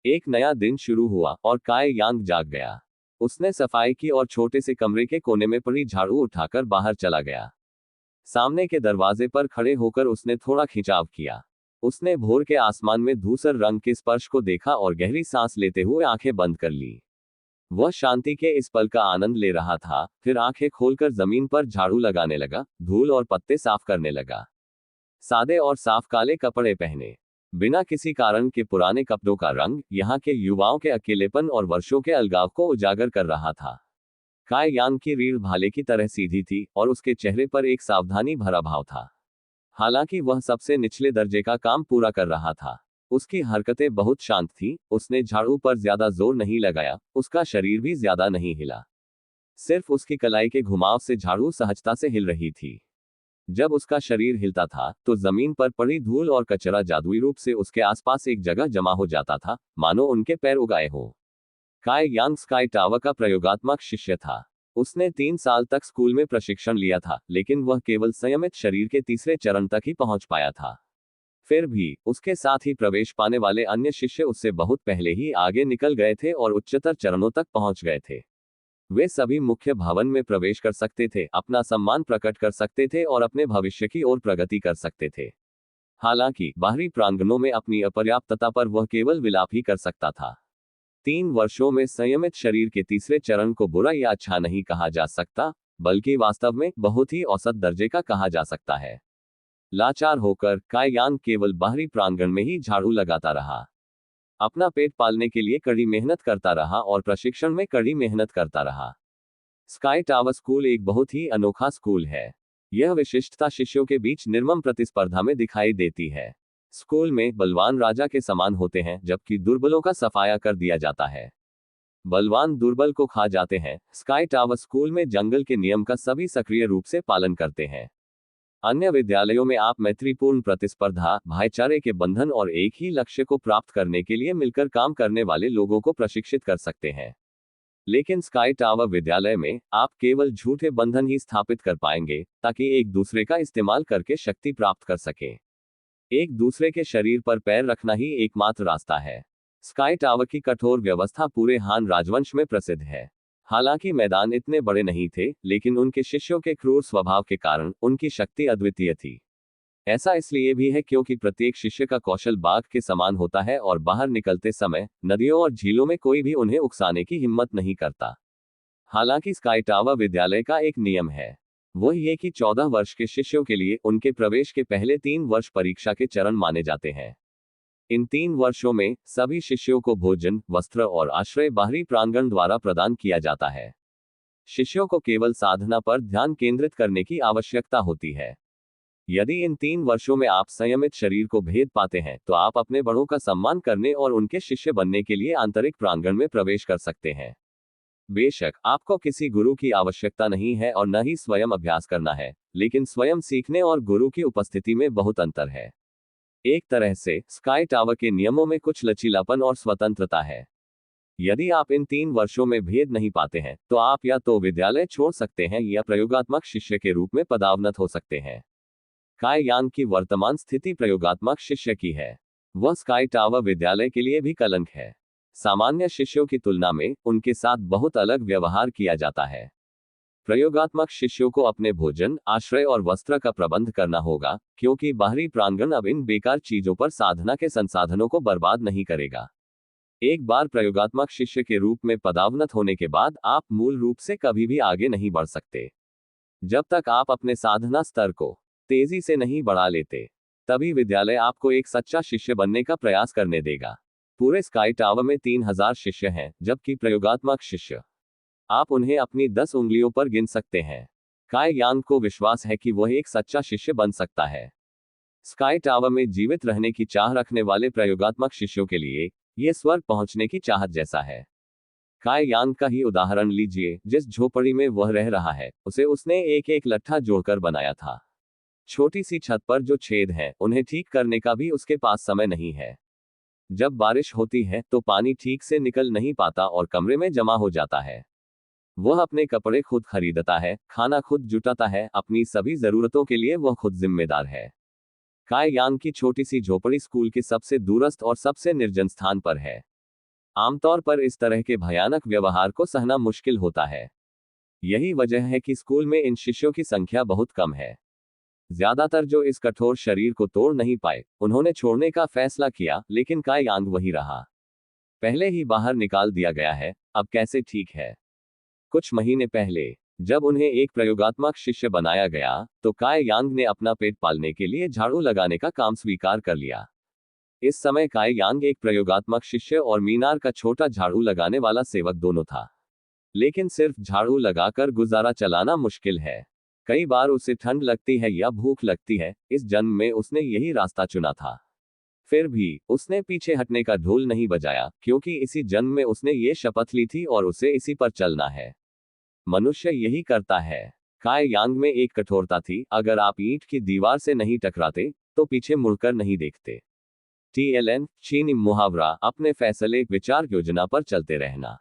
एक नया दिन शुरू हुआ और काय यांग जाग गया। उसने सफाई की और छोटे से कमरे के कोने में पड़ी झाड़ू उठाकर बाहर चला गया। सामने के दरवाजे पर खड़े होकर उसने थोड़ा खिंचाव किया। उसने भोर के आसमान में धूसर रंग के स्पर्श को देखा और गहरी सांस लेते हुए आंखें बंद कर ली। वह शांति के इस पल का आनंद ले रहा था, फिर आंखें खोलकर जमीन पर झाड़ू लगाने लगा, धूल और पत्ते साफ करने लगा। सादे और साफ काले कपड़े पहने, बिना किसी कारण के पुराने कपड़ों का रंग यहाँ के युवाओं के अकेलेपन और वर्षों के अलगाव को उजागर कर रहा था। काय यांग की रीढ़ भाले की तरह सीधी थी और उसके चेहरे पर एक सावधानी भरा भाव था। हालांकि वह सबसे निचले दर्जे का काम पूरा कर रहा था, उसकी हरकतें बहुत शांत थीं। उसने झाड़ू पर ज्यादा जोर नहीं लगाया, उसका शरीर भी ज्यादा नहीं हिला। सिर्फ उसकी कलाई के घुमाव से झाड़ू सहजता से हिल रही थी। जब उसका शरीर हिलता था तो जमीन पर पड़ी धूल और कचरा जादुई रूप से उसके आसपास एक जगह जमा हो जाता था, मानो उनके पैर उगाए हों। काय यांग स्काई टावर का प्रयोगात्मक शिष्य था। उसने 3 साल तक स्कूल में प्रशिक्षण लिया था, लेकिन वह केवल संयमित शरीर के तीसरे चरण तक ही पहुंच पाया था। फिर भी उसके साथ ही प्रवेश पाने वाले अन्य शिष्य उससे बहुत पहले ही आगे निकल गए थे और उच्चतर चरणों तक पहुंच गए थे। वे सभी मुख्य भवन में प्रवेश कर सकते थे, अपना सम्मान प्रकट कर सकते थे और अपने भविष्य की ओर प्रगति कर सकते थे। हालांकि बाहरी प्रांगणों में अपनी अपर्याप्तता पर वह केवल विलाप ही कर सकता था। 3 वर्षों में संयमित शरीर के तीसरे चरण को बुरा या अच्छा नहीं कहा जा सकता, बल्कि वास्तव में बहुत ही औसत दर्जे का कहा जा सकता है। लाचार होकर काय यांग केवल बाहरी प्रांगण में ही झाड़ू लगाता रहा, अपना पेट पालने के लिए कड़ी मेहनत करता रहा और प्रशिक्षण में कड़ी मेहनत करता रहा। स्काई टावर स्कूल एक बहुत ही अनोखा स्कूल है। यह विशिष्टता शिष्यों के बीच निर्मम प्रतिस्पर्धा में दिखाई देती है। स्कूल में बलवान राजा के समान होते हैं, जबकि दुर्बलों का सफाया कर दिया जाता है। बलवान दुर्बल को खा जाते हैं। स्काई टावर स्कूल में जंगल के नियम का सभी सक्रिय रूप से पालन करते हैं। अन्य विद्यालयों में आप मैत्रीपूर्ण प्रतिस्पर्धा, भाईचारे के बंधन और एक ही लक्ष्य को प्राप्त करने के लिए मिलकर काम करने वाले लोगों को प्रशिक्षित कर सकते हैं। लेकिन स्काई टावर विद्यालय में आप केवल झूठे बंधन ही स्थापित कर पाएंगे, ताकि एक दूसरे का इस्तेमाल करके शक्ति प्राप्त कर सकें। एक दूसरे के शरीर पर पैर रखना ही एकमात्र रास्ता है। स्काई टावर की कठोर व्यवस्था पूरे हान राजवंश में प्रसिद्ध है। हालांकि मैदान इतने बड़े नहीं थे, लेकिन उनके शिष्यों के क्रूर स्वभाव के कारण उनकी शक्ति अद्वितीय थी। ऐसा इसलिए भी है क्योंकि प्रत्येक शिष्य का कौशल बाघ के समान होता है और बाहर निकलते समय नदियों और झीलों में कोई भी उन्हें उकसाने की हिम्मत नहीं करता। हालांकि स्काई टावर विद्यालय का एक नियम है, वह ये कि 14 वर्ष के शिष्यों के लिए उनके प्रवेश के पहले 3 वर्ष परीक्षा के चरण माने जाते हैं। इन 3 वर्षों में सभी शिष्यों को भोजन, वस्त्र और आश्रय बाहरी प्रांगण द्वारा प्रदान किया जाता है। शिष्यों को केवल साधना पर ध्यान केंद्रित करने की आवश्यकता होती है। यदि इन 3 वर्षों में आप संयमित शरीर को भेद पाते हैं, तो आप अपने बड़ों का सम्मान करने और उनके शिष्य बनने के लिए आंतरिक प्रांगण में प्रवेश कर सकते हैं। बेशक आपको किसी गुरु की आवश्यकता नहीं है और न ही स्वयं अभ्यास करना है, लेकिन स्वयं सीखने और गुरु की उपस्थिति में बहुत अंतर है। एक तरह से स्काई टावर के नियमों में कुछ लचीलापन और स्वतंत्रता है। यदि आप इन 3 वर्षों में भेद नहीं पाते हैं, तो आप या तो विद्यालय छोड़ सकते हैं या प्रयोगात्मक शिष्य के रूप में पदावनत हो सकते हैं। काय यांग की वर्तमान स्थिति प्रयोगात्मक शिष्य की है। वह स्काई टावर विद्यालय के लिए भी कलंक है। सामान्य शिष्यों की तुलना में उनके साथ बहुत अलग व्यवहार किया जाता है। प्रयोगात्मक शिष्यों को अपने भोजन, आश्रय और वस्त्र का प्रबंध करना होगा, क्योंकि बाहरी प्रांगण अब इन बेकार चीजों पर साधना के संसाधनों को बर्बाद नहीं करेगा। एक बार प्रयोगात्मक शिष्य के रूप में पदावनत होने के बाद आप मूल रूप से कभी भी आगे नहीं बढ़ सकते। जब तक आप अपने साधना स्तर को तेजी से नहीं बढ़ा लेते, तभी विद्यालय आपको एक सच्चा शिष्य बनने का प्रयास करने देगा। पूरे स्काई टावर में 3000 शिष्य हैं, जबकि प्रयोगात्मक शिष्य आप उन्हें अपनी 10 उंगलियों पर गिन सकते हैं। काय यांग को विश्वास है कि वह एक सच्चा शिष्य बन सकता है। स्काई टावर में जीवित रहने की चाह रखने वाले प्रयोगात्मक शिष्यों के लिए यह स्वर्ग पहुंचने की चाहत जैसा है। काय यांग का ही उदाहरण लीजिए। जिस झोपड़ी में वह रह रहा है, उसे उसने एक एक लट्ठा जोड़कर बनाया था। छोटी सी छत पर जो छेद हैं, उन्हें ठीक करने का भी उसके पास समय नहीं है। जब बारिश होती है तो पानी ठीक से निकल नहीं पाता और कमरे में जमा हो जाता है। वह अपने कपड़े खुद खरीदता है, खाना खुद जुटाता है, अपनी सभी जरूरतों के लिए वह खुद जिम्मेदार है। काय यांग की छोटी सी झोपड़ी स्कूल के सबसे दूरस्थ और सबसे निर्जन स्थान पर है। आमतौर पर इस तरह के भयानक व्यवहार को सहना मुश्किल होता है। यही वजह है कि स्कूल में इन शिष्यों की संख्या बहुत कम है। ज्यादातर जो इस कठोर शरीर को तोड़ नहीं पाए, उन्होंने छोड़ने का फैसला किया, लेकिन काई यांग वही रहा। पहले ही बाहर निकाल दिया गया है, अब कैसे ठीक है। कुछ महीने पहले जब उन्हें एक प्रयोगात्मक शिष्य बनाया गया, तो काई यांग ने अपना पेट पालने के लिए झाड़ू लगाने का काम स्वीकार कर लिया। इस समय काई यांग एक प्रयोगात्मक शिष्य और मीनार का छोटा झाड़ू लगाने वाला सेवक दोनों था। लेकिन सिर्फ झाड़ू लगाकर गुजारा चलाना मुश्किल है। कई बार उसे ठंड लगती है या भूख लगती है। इस जन्म में उसने यही रास्ता चुना था। फिर भी उसने पीछे हटने का ढोल नहीं बजाया, क्योंकि इसी जन्म में उसने ये शपथ ली थी और उसे इसी पर चलना है। मनुष्य यही करता है। काई यांग में एक कठोरता थी, अगर आप ईंट की दीवार से नहीं टकराते तो पीछे मुड़कर नहीं देखते। TLN चीनी मुहावरा, अपने फैसले विचार योजना पर चलते रहना।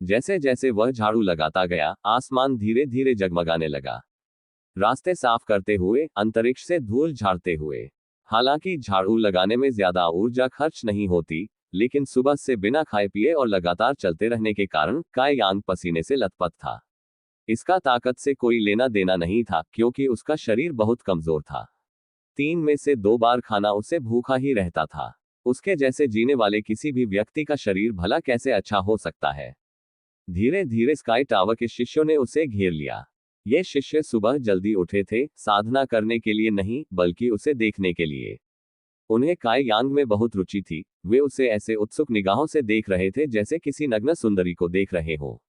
जैसे जैसे वह झाड़ू लगाता गया, आसमान धीरे धीरे जगमगाने लगा, रास्ते साफ करते हुए, अंतरिक्ष से धूल झाड़ते हुए। हालांकि झाड़ू लगाने में ज्यादा ऊर्जा खर्च नहीं होती, लेकिन सुबह से बिना खाए पिए और लगातार चलते रहने के कारण काई यांग पसीने से लथपथ था। इसका ताकत से कोई लेना देना नहीं था, क्योंकि उसका शरीर बहुत कमजोर था। 3 में से 2 बार खाना उसे भूखा ही रहता था। उसके जैसे जीने वाले किसी भी व्यक्ति का शरीर भला कैसे अच्छा हो सकता है। धीरे धीरे स्काई टावर के शिष्यों ने उसे घेर लिया। ये शिष्य सुबह जल्दी उठे थे, साधना करने के लिए नहीं, बल्कि उसे देखने के लिए। उन्हें काई यांग में बहुत रुचि थी। वे उसे ऐसे उत्सुक निगाहों से देख रहे थे जैसे किसी नग्न सुंदरी को देख रहे हो।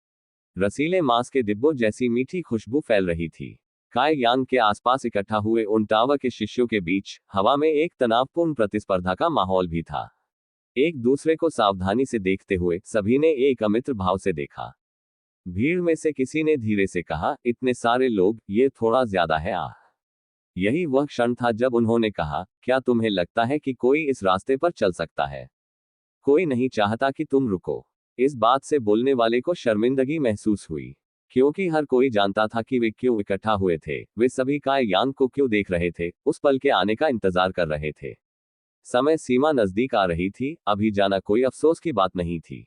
रसीले मांस के डिब्बों जैसी मीठी खुशबू फैल रही थी। काई यांग के आसपास इकट्ठा हुए उन टावर के शिष्यों के बीच हवा में एक तनावपूर्ण प्रतिस्पर्धा का माहौल भी था। एक दूसरे को सावधानी से देखते हुए सभी ने एक अमित्र भाव से देखा। भीड़ में से किसी ने धीरे से कहा, इतने सारे लोग, ये थोड़ा ज्यादा है। यही वह क्षण था जब उन्होंने कहा, क्या तुम्हें लगता है कि कोई इस रास्ते पर चल सकता है? कोई नहीं चाहता कि तुम रुको। इस बात से बोलने वाले को शर्मिंदगी महसूस हुई, क्योंकि हर कोई जानता था कि वे क्यों इकट्ठा हुए थे। वे सभी काई यांग को क्यों देख रहे थे, उस पल के आने का इंतजार कर रहे थे। समय सीमा नजदीक आ रही थी, अभी जाना कोई अफसोस की बात नहीं थी।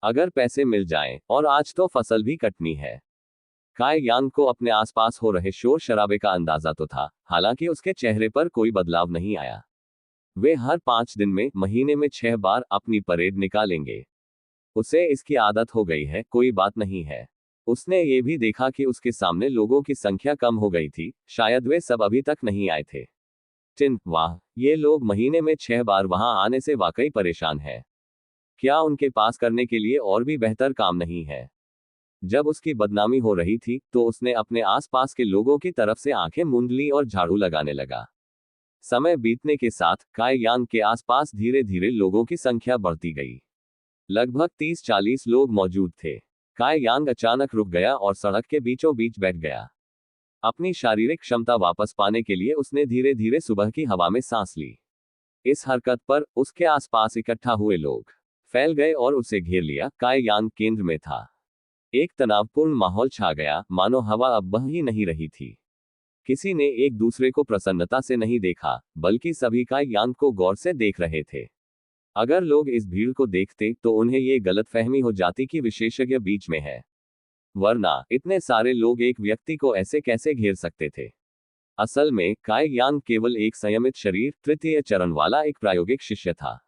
अगर पैसे मिल जाएं, और आज तो फसल भी कटनी है। काई यांग को अपने आसपास हो रहे शोर शराबे का अंदाजा तो था, हालांकि उसके चेहरे पर कोई बदलाव नहीं आया। वे हर 5 दिन में, महीने में 6 बार अपनी परेड निकालेंगे। उसे इसकी आदत हो गई है, कोई बात नहीं है। उसने ये भी देखा कि उसके सामने लोगों की संख्या कम हो गई थी, शायद वे सब अभी तक नहीं आए थे। वाह, ये लोग महीने में 6 बार वहां आने से वाकई परेशान है। क्या उनके पास करने के लिए और भी बेहतर काम नहीं है? जब उसकी बदनामी हो रही थी, तो उसने अपने आसपास के लोगों की तरफ से आंखें मूंद ली और झाड़ू लगाने लगा। समय बीतने के साथ काई यांग के आसपास धीरे धीरे लोगों की संख्या बढ़ती गई। लगभग 30-40 लोग मौजूद थे। काई यांग अचानक रुक गया और सड़क के बीचों बीच बैठ गया। अपनी शारीरिक क्षमता वापस पाने के लिए उसने धीरे धीरे सुबह की हवा में सांस ली। इस हरकत पर उसके आसपास इकट्ठा हुए लोग फैल गए और उसे घेर लिया। काई यांग केंद्र में था। एक तनावपूर्ण माहौल छा गया, मानो हवा अब बह ही नहीं रही थी। किसी ने एक दूसरे को प्रसन्नता से नहीं देखा, बल्कि सभी काई यांग को गौर से देख रहे थे। अगर लोग इस भीड़ को देखते तो उन्हें ये गलतफहमी हो जाती कि विशेषज्ञ बीच में है। वरना इतने सारे लोग एक व्यक्ति को ऐसे कैसे घेर सकते थे? असल में काई यांग केवल एक संयमित शरीर, तृतीय चरण वाला एक प्रायोगिक शिष्य था।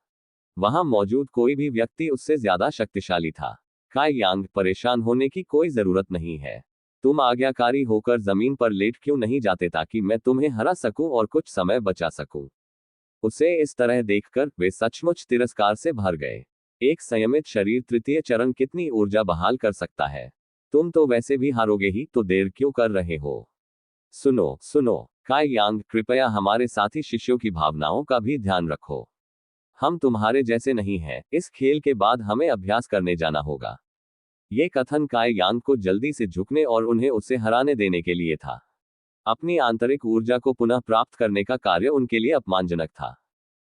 वहां मौजूद कोई भी व्यक्ति उससे ज्यादा शक्तिशाली था। काई यांग, परेशान होने की कोई जरूरत नहीं है। तुम आज्ञाकारी होकर जमीन पर लेट क्यों नहीं जाते ताकि मैं तुम्हें हरा सकूं और कुछ समय बचा सकूं? उसे इस तरह देखकर वे सचमुच तिरस्कार से भर गए। एक संयमित शरीर तृतीय चरण कितनी ऊर्जा बहाल कर सकता है? तुम तो वैसे भी हारोगे ही, तो देर क्यों कर रहे हो? सुनो सुनो, काई यांग, कृपया हमारे साथी शिष्यों की भावनाओं का भी ध्यान रखो। हम तुम्हारे जैसे नहीं हैं। इस खेल के बाद हमें अभ्यास करने जाना होगा। ये कथन काई यांग को जल्दी से झुकने और उन्हें उसे हराने देने के लिए था। अपनी आंतरिक ऊर्जा को पुनः प्राप्त करने का कार्य उनके लिए अपमानजनक था।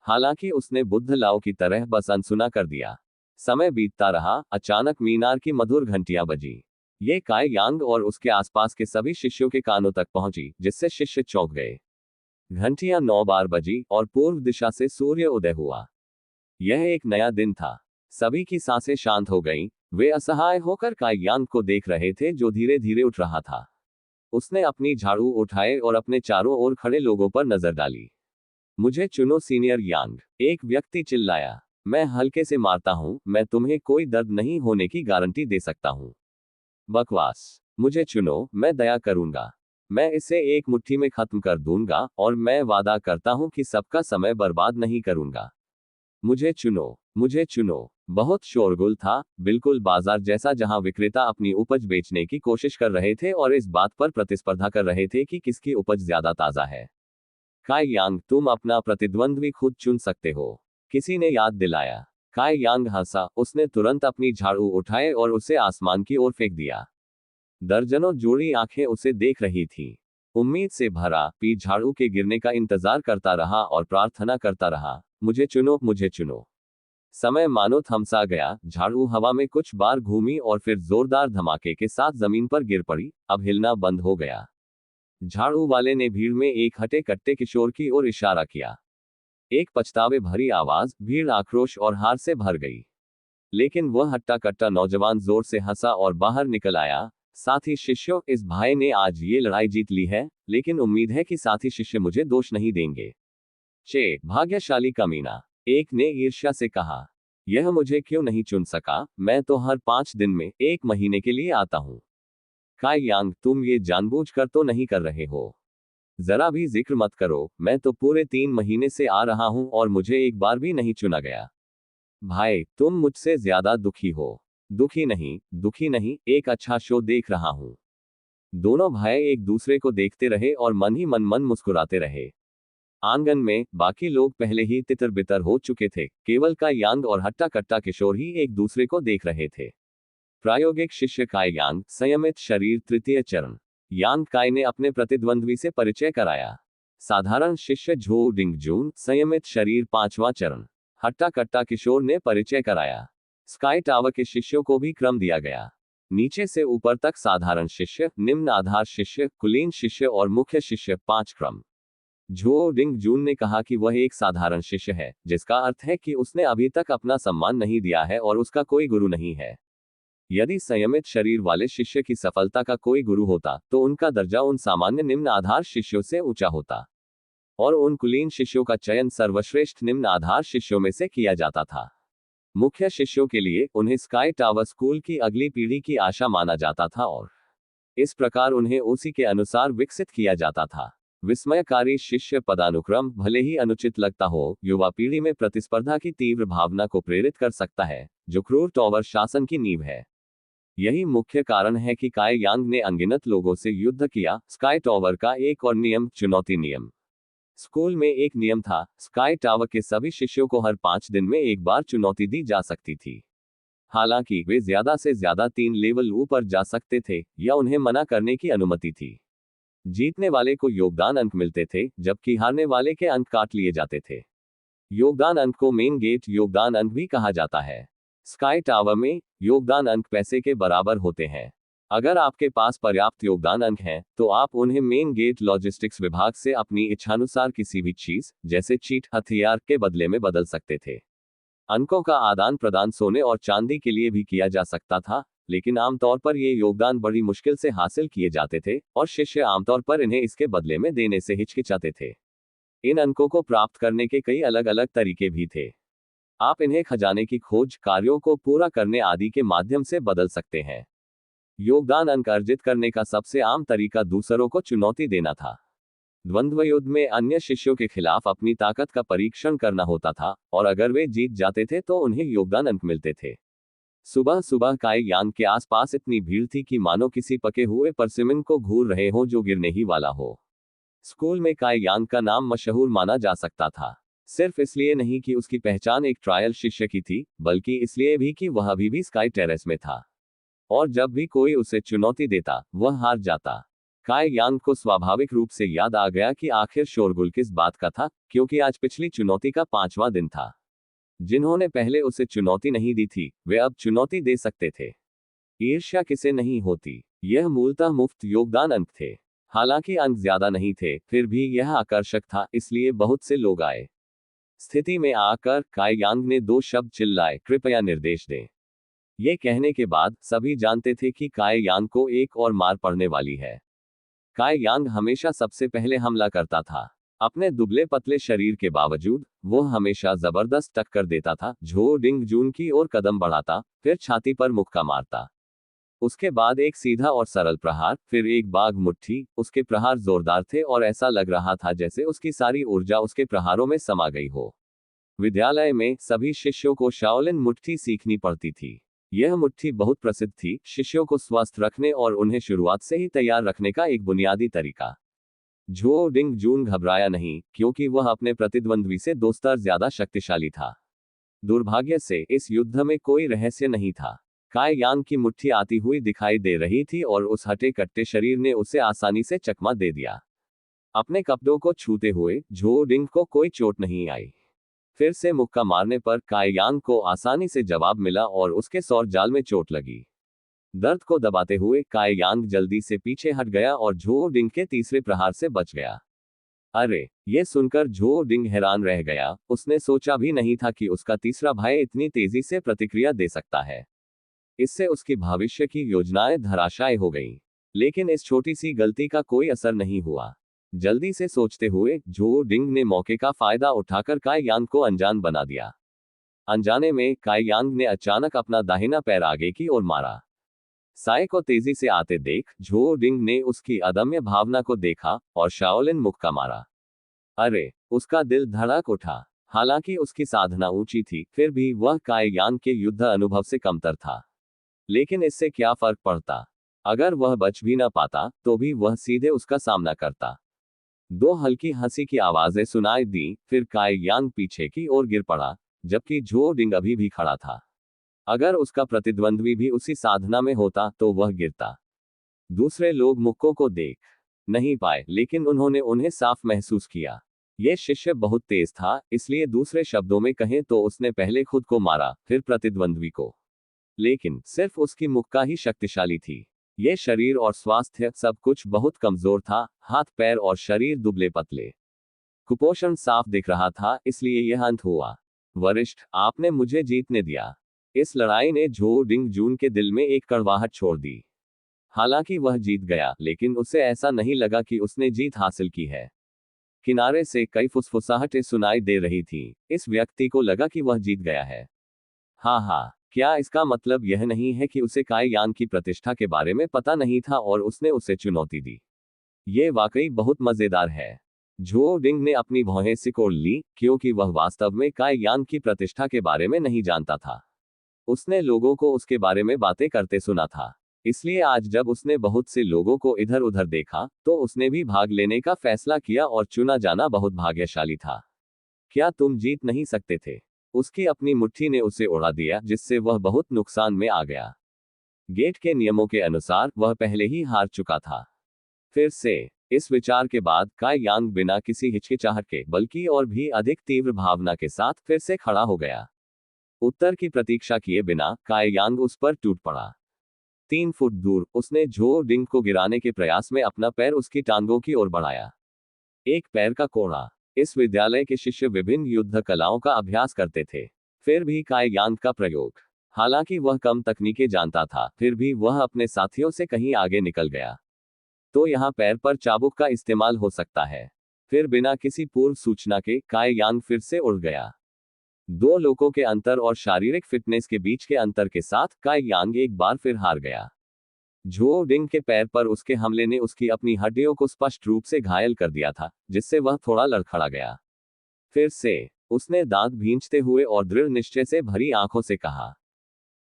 हालांकि उसने बुद्ध लाओ की तरह बस अनसुना कर दिया। समय बीतता रहा, अचानक मीनार की मधुर घंटियां बजी। ये काई यांग और उसके आसपास के सभी शिष्यों के कानों तक पहुंची, जिससे शिष्य चौंक गए। घंटियां 9 बार बजी और पूर्व दिशा से सूर्य उदय हुआ। यह एक नया दिन था। सभी की सांसें शांत हो गईं। वे असहाय होकर काई यांग को देख रहे थे जो धीरे धीरे उठ रहा था। उसने अपनी झाड़ू उठाए और अपने चारों ओर खड़े लोगों पर नजर डाली। मुझे चुनो सीनियर यांग, एक व्यक्ति चिल्लाया। मैं हल्के से मारता हूं, मैं तुम्हें कोई दर्द नहीं होने की गारंटी दे सकता हूं। बकवास। मुझे चुनो, मैं दया करूंगा। मैं इसे एक मुट्ठी में खत्म कर दूंगा और मैं वादा करता हूं कि सबका समय बर्बाद नहीं करूंगा। मुझे चुनो, मुझे चुनो। बहुत शोरगुल था, बिल्कुल बाजार जैसा, जहां विक्रेता अपनी उपज बेचने की कोशिश कर रहे थे और इस बात पर प्रतिस्पर्धा कर रहे थे कि किसकी उपज ज्यादा ताजा है। काई यांग, तुम अपना प्रतिद्वंद्वी खुद चुन सकते हो, किसी ने याद दिलाया। काई यांग हंसा, उसने तुरंत अपनी झाड़ू उठाए और उसे आसमान की ओर फेंक दिया। दर्जनों जोड़ी आंखें उसे देख रही थीं। उम्मीद से भरा पी झाड़ू के गिरने का इंतजार करता रहा और प्रार्थना करता रहा, मुझे चुनो, मुझे चुनो। समय मानो थमसा गया। झाड़ू हवा में कुछ बार घूमी और फिर जोरदार धमाके के साथ जमीन पर गिर पड़ी। अब हिलना बंद हो गया। झाड़ू वाले ने भीड़ में एक हटे कट्टे किशोर की ओर इशारा किया। एक पछतावे भरी आवाज, भीड़ आक्रोश और हार से भर गई। लेकिन वह हट्टा कट्टा नौजवान जोर से हंसा और बाहर निकल आया। साथी शिष्यों, इस भाई ने आज ये लड़ाई जीत ली है, लेकिन उम्मीद है कि साथी शिष्य मुझे दोष नहीं देंगे। चे भाग्यशाली कमीना, एक ने ईर्ष्या से कहा। यह मुझे क्यों नहीं चुन सका, मैं तो हर 5 दिन में 1 महीने के लिए आता हूं। काई यांग, तुम ये जानबूझकर तो नहीं कर रहे हो। जरा भी जिक्र मत करो, मैं तो पूरे 3 महीने से आ रहा हूं और मुझे एक बार भी नहीं चुना गया। भाई, तुम मुझसे ज्यादा दुखी हो। दुखी नहीं, एक अच्छा शो देख रहा हूं। दोनों भाई एक दूसरे को देखते रहे और मन ही मन मुस्कुराते रहे। आंगन में बाकी लोग पहले ही तितर बितर हो चुके थे, केवल काई यांग और हट्टा कट्टा किशोर ही एक दूसरे को देख रहे थे। प्रायोगिक शिष्य काई यांग, संयमित शरीर, तृतीय चरण। यांग काई ने अपने प्रतिद्वंद्वी से परिचय कराया। साधारण शिष्य झो डिंगजून, संयमित शरीर, 5वां चरण। हट्टा कट्टा किशोर ने परिचय कराया। स्काई टावर के शिष्यों को भी क्रम दिया गया। नीचे से ऊपर तक साधारण शिष्य, निम्न आधार शिष्य, कुलीन शिष्य और मुख्य शिष्य, 5 क्रम। झो डिंगजून ने कहा कि वह एक साधारण शिष्य है, जिसका अर्थ है कि उसने अभी तक अपना सम्मान नहीं दिया है और उसका कोई गुरु नहीं है। यदि संयमित शरीर वाले शिष्य की सफलता का कोई गुरु होता, तो उनका दर्जा उन सामान्य निम्न आधार शिष्यों से ऊंचा होता और उन कुलीन शिष्यों का चयन सर्वश्रेष्ठ निम्न आधार शिष्यों में से किया जाता था। मुख्य शिष्यों के लिए उन्हें स्काई टावर स्कूल की अगली पीढ़ी की आशा माना जाता था और इस प्रकार उन्हें उसी के अनुसार विकसित किया जाता था। विस्मयकारी शिष्य पदानुक्रम भले ही अनुचित लगता हो, युवा पीढ़ी में प्रतिस्पर्धा की तीव्र भावना को प्रेरित कर सकता है, जो क्रूर टावर शासन की नींव है। यही मुख्य कारण है कि काई यांग ने अनगिनत लोगों से युद्ध किया। स्काई टावर का एक और नियम, चुनौती नियम। स्कूल में एक नियम था, स्काई टावर के सभी शिष्यों को हर 5 दिन में एक बार चुनौती दी जा सकती थी। हालांकि वे ज्यादा से ज्यादा 3 लेवल ऊपर जा सकते थे या उन्हें मना करने की अनुमति थी। जीतने वाले को योगदान अंक मिलते थे, जबकि हारने वाले के अंक काट लिए जाते थे। योगदान अंक को मेन गेट योगदान अंक भी कहा जाता है। स्काई टावर में योगदान अंक पैसे के बराबर होते हैं। अगर आपके पास पर्याप्त योगदान अंक हैं, तो आप उन्हें मेन गेट लॉजिस्टिक्स विभाग से अपनी इच्छानुसार किसी भी चीज, जैसे चीट, हथियार, के बदले में बदल सकते थे। अंकों का आदान प्रदान सोने और चांदी के लिए भी किया जा सकता था, लेकिन आमतौर पर ये योगदान बड़ी मुश्किल से हासिल किए जाते थे और शिष्य आमतौर पर इन्हें इसके बदले में देने से हिचकिचाते थे। इन अंकों को प्राप्त करने के कई अलग अलग तरीके भी थे। आप इन्हें खजाने की खोज, कार्यों को पूरा करने आदि के माध्यम से बदल सकते हैं। योगदान अंक अर्जित करने का सबसे आम तरीका दूसरों को चुनौती देना था। द्वंद्व युद्ध में अन्य शिष्यों के खिलाफ अपनी ताकत का परीक्षण करना होता था और अगर वे जीत जाते थे तो उन्हें योगदान अंक मिलते थे। सुबह सुबह काई यांग के आसपास इतनी भीड़ थी कि मानो किसी पके हुए परसिमन को घूर रहे हो जो गिरने ही वाला हो। स्कूल में काई यांग का नाम मशहूर माना जा सकता था, सिर्फ इसलिए नहीं कि उसकी पहचान एक ट्रायल शिष्य की थी, बल्कि इसलिए भी कि वह अभी भी स्काई टेरेस में था और जब भी कोई उसे चुनौती देता, वह हार जाता। काई यांग को स्वाभाविक रूप से याद आ गया कि आखिर शोरगुल किस बात का था, क्योंकि आज पिछली चुनौती का 5वां दिन था। जिन्होंने पहले उसे चुनौती नहीं दी थी, वे अब चुनौती दे सकते थे। ईर्ष्या किसे नहीं होती। यह मूलतः मुफ्त योगदान अंक थे। हालांकि अंक ज्यादा नहीं थे, फिर भी यह आकर्षक था, इसलिए बहुत से लोग आए। स्थिति में आकर काई यांग ने दो शब्द चिल्लाए, कृपया निर्देश दें। ये कहने के बाद सभी जानते थे कि काई यांग को एक और मार पड़ने वाली है। काई यांग हमेशा सबसे पहले हमला करता था। अपने दुबले पतले शरीर के बावजूद वो हमेशा जबरदस्त टक्कर देता था। झो डिंग जून की ओर कदम बढ़ाता, फिर छाती पर मुक्का मारता। उसके बाद एक सीधा और सरल प्रहार, फिर एक बाघ मुट्ठी। उसके प्रहार जोरदार थे और ऐसा लग रहा था जैसे उसकी सारी ऊर्जा उसके प्रहारों में समा गई हो। विद्यालय में सभी शिष्यों को शाओलिन मुट्ठी सीखनी पड़ती थी। यह मुट्ठी बहुत प्रसिद्ध थी, शिष्यों को स्वस्थ रखने और उन्हें शुरुआत से ही तैयार रखने का एक बुनियादी तरीका। झो डिंग जून घबराया नहीं, क्योंकि वह अपने प्रतिद्वंद्वी से 2 स्तर ज्यादा शक्तिशाली था। दुर्भाग्य से इस युद्ध में कोई रहस्य नहीं था। काई यांग की मुट्ठी आती हुई दिखाई दे रही थी और उस हटे कट्टे शरीर ने उसे आसानी से चकमा दे दिया। अपने कपड़ों को छूते हुए झो डिंग को कोई चोट नहीं आई। फिर से मुक्का मारने पर काई यांग को आसानी से जवाब मिला और उसके सौर जाल में चोट लगी। दर्द को दबाते हुए काई यांग जल्दी से पीछे हट गया और झो डिंग के तीसरे प्रहार से बच गया। अरे, ये सुनकर झो डिंग हैरान रह गया। उसने सोचा भी नहीं था कि उसका तीसरा भाई इतनी तेजी से प्रतिक्रिया दे सकता है। इससे उसकी भविष्य की योजनाएं धराशायी हो गईं। लेकिन इस छोटी सी गलती का कोई असर नहीं हुआ। जल्दी से सोचते हुए झो डिंग ने मौके का फायदा उठाकर काई यांग को अनजान बना दिया। अनजाने में काई यांग ने अचानक अपना दाहिना पैर आगे की ओर मारा। साय को तेजी से आते देख झो डिंग ने उसकी अदम्य भावना को देखा और शाओलिन मुक्का मारा। अरे, उसका दिल धड़क उठा। हालांकि उसकी साधना ऊंची थी, फिर भी वह काई यांग के युद्ध अनुभव से कमतर था। लेकिन इससे क्या फर्क पड़ता? अगर वह बच भी न पाता तो भी वह सीधे उसका सामना करता। 2 हल्की हंसी की आवाजें सुनाई दी, फिर काई यांग पीछे की ओर गिर पड़ा, जबकि झो डिंग अभी भी खड़ा था। अगर उसका प्रतिद्वंद्वी भी उसी साधना में होता तो वह गिरता। दूसरे लोग मुक्कों को देख नहीं पाए, लेकिन उन्होंने उन्हें साफ महसूस किया। यह शिष्य बहुत तेज था, इसलिए दूसरे शब्दों में कहें तो उसने पहले खुद को मारा, फिर प्रतिद्वंद्वी को। लेकिन सिर्फ उसकी मुक्का ही शक्तिशाली थी। यह शरीर और स्वास्थ्य सब कुछ बहुत कमजोर था। हाथ पैर और शरीर दुबले पतले, कुपोषण साफ दिख रहा था, इसलिए यह अंत हुआ। वरिष्ठ, आपने मुझे जीतने दिया। इस लड़ाई ने झो डिंग जून के दिल में एक कड़वाहट छोड़ दी। हालांकि वह जीत गया, लेकिन उसे ऐसा नहीं लगा कि उसने जीत हासिल की है। किनारे से कई फुसफुसाहटें सुनाई दे रही थी। इस व्यक्ति को लगा कि वह जीत गया है। हाँ, क्या इसका मतलब यह नहीं है कि उसे काई यांग की प्रतिष्ठा के बारे में पता नहीं था और उसने उसे चुनौती दी? ये वाकई बहुत मजेदार है। झो डिंग ने अपनी भौहें सिकोड़ ली, क्योंकि वह वास्तव में काई यांग की प्रतिष्ठा के बारे में नहीं जानता था। उसने लोगों को उसके बारे में बातें करते सुना था। इसलिए आज जब उसने बहुत से लोगों को इधर उधर देखा, तो उसने भी भाग लेने का फैसला किया और चुना जाना बहुत भाग्यशाली था। क्या तुम जीत नहीं सकते थे? उसकी अपनी मुट्ठी ने उसे उड़ा दिया, जिससे वह बहुत नुकसान में आ गया। गेट के नियमों के अनुसार वह पहले ही हार चुका था। फिर से इस विचार के बाद काई यांग बिना किसी हिचकिचाहट के, बल्कि और भी अधिक तीव्र भावना के साथ फिर से खड़ा हो गया। उत्तर की प्रतीक्षा किए बिना काई यांग उस पर टूट पड़ा। 3 फुट दूर उसने झो डिंग को गिराने के प्रयास में अपना पैर उसकी टांगों की ओर बढ़ाया। एक पैर का कोड़ा। इस विद्यालय के शिष्य विभिन्न युद्ध कलाओं का अभ्यास करते थे। फिर भी काई यांग का प्रयोग, हालांकि वह कम तकनीकें जानता था, फिर भी वह अपने साथियों से कहीं आगे निकल गया। तो यहाँ पैर पर चाबुक का इस्तेमाल हो सकता है। फिर बिना किसी पूर्व सूचना के काई यांग फिर से उड़ गया। 2 लोगों के अंतर और शारीरिक फिटनेस के बीच के अंतर के साथ काई यांग एक बार फिर हार गया। झो डिंग के पैर पर उसके हमले ने उसकी अपनी हड्डियों को स्पष्ट रूप से घायल कर दिया था, जिससे वह थोड़ा लड़खड़ा गया। फिर से उसने दांत भींचते हुए और दृढ़ निश्चय से भरी आंखों से कहा,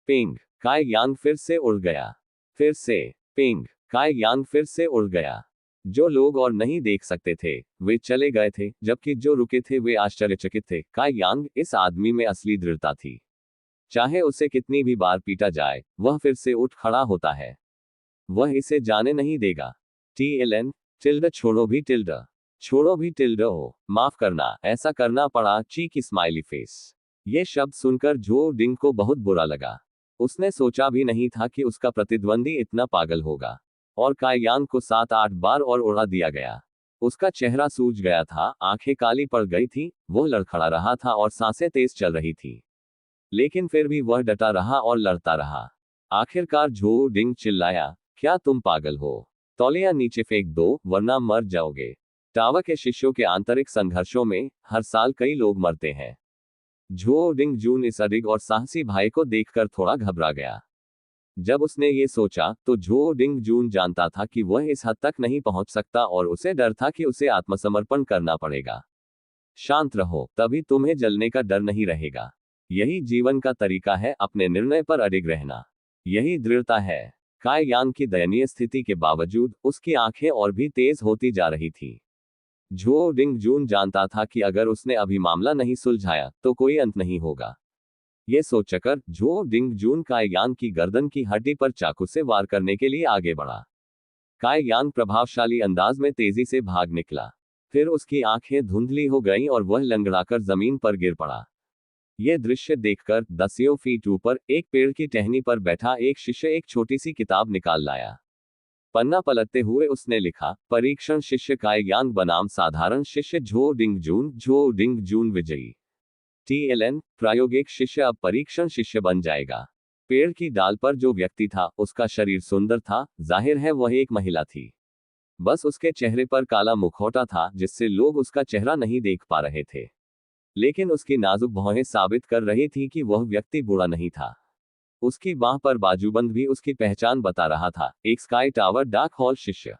पिंग। काई यांग फिर से उड़ गया। फिर से पिंग। काई यांग फिर से उड़ गया। जो लोग और नहीं देख सकते थे वे चले गए थे, जबकि जो रुके थे वे आश्चर्यचकित थे। काई यांग, इस आदमी में असली दृढ़ता थी। चाहे उसे कितनी भी बार पीटा जाए, वह फिर से उठ खड़ा होता है। वह इसे जाने नहीं देगा। TLN टिल्ड छोड़ो भी टिल्ड, छोड़ो भी टिल्ड हो, माफ करना, ऐसा करना पड़ा, चीकी स्माइली फेस। ये शब्द सुनकर झो डिंग को बहुत बुरा लगा। उसने सोचा भी नहीं था कि उसका प्रतिद्वंदी इतना पागल होगा। और काई यांग को 7-8 बार और उड़ा दिया गया। उसका चेहरा सूज गया था, आंखें काली पड़ गई थी, वो लड़खड़ा रहा था और सांसें तेज चल रही थी। लेकिन फिर भी वह डटा रहा और लड़ता रहा। आखिरकार झो डिंग चिल्लाया, क्या तुम पागल हो? तौलिया नीचे फेंक दो, वरना मर जाओगे। टावा के शिष्यों के आंतरिक संघर्षों में हर साल कई लोग मरते हैं। झो डिंग जून इस अडिग और साहसी भाई को देखकर थोड़ा घबरा गया। जब उसने ये सोचा तो झो डिंग जून जानता था कि वह इस हद तक नहीं पहुंच सकता और उसे डर था कि उसे आत्मसमर्पण करना पड़ेगा। शांत रहो, तभी तुम्हें जलने का डर नहीं रहेगा। यही जीवन का तरीका है, अपने निर्णय पर अडिग रहना। यही दृढ़ता है। काय यांग की दयनीय स्थिति के बावजूद उसकी आंखें और भी तेज होती जा रही थी। झो डिंग जून जानता था कि अगर उसने अभी मामला नहीं सुलझाया तो कोई अंत नहीं होगा। ये सोचकर झो डिंग जून काय यांग की गर्दन की हड्डी पर चाकू से वार करने के लिए आगे बढ़ा। काय यांग प्रभावशाली अंदाज में तेजी से भाग निकला। फिर उसकी आंखें धुंधली हो गईं और वह लंगड़ाकर जमीन पर गिर पड़ा। यह दृश्य देखकर 10 फीट ऊपर एक पेड़ की टहनी पर बैठा एक शिष्य एक छोटी सी किताब निकाल लाया। पन्ना पलटते हुए उसने लिखा, परीक्षण शिष्य काय यांग बनाम साधारण शिष्य झो डिंग जून विजयी। TLN प्रायोगिक शिष्य अब परीक्षण शिष्य बन जाएगा। पेड़ की डाल पर जो व्यक्ति था उसका शरीर सुंदर था, जाहिर है वह एक महिला थी। बस उसके चेहरे पर काला मुखौटा था जिससे लोग उसका चेहरा नहीं देख पा रहे थे। लेकिन उसकी नाजुक भौहें साबित कर रही थी कि वह व्यक्ति बुरा नहीं था। उसकी बांह पर बाजूबंद भी उसकी पहचान बता रहा था, एक स्काई टावर डाक हॉल शिष्य।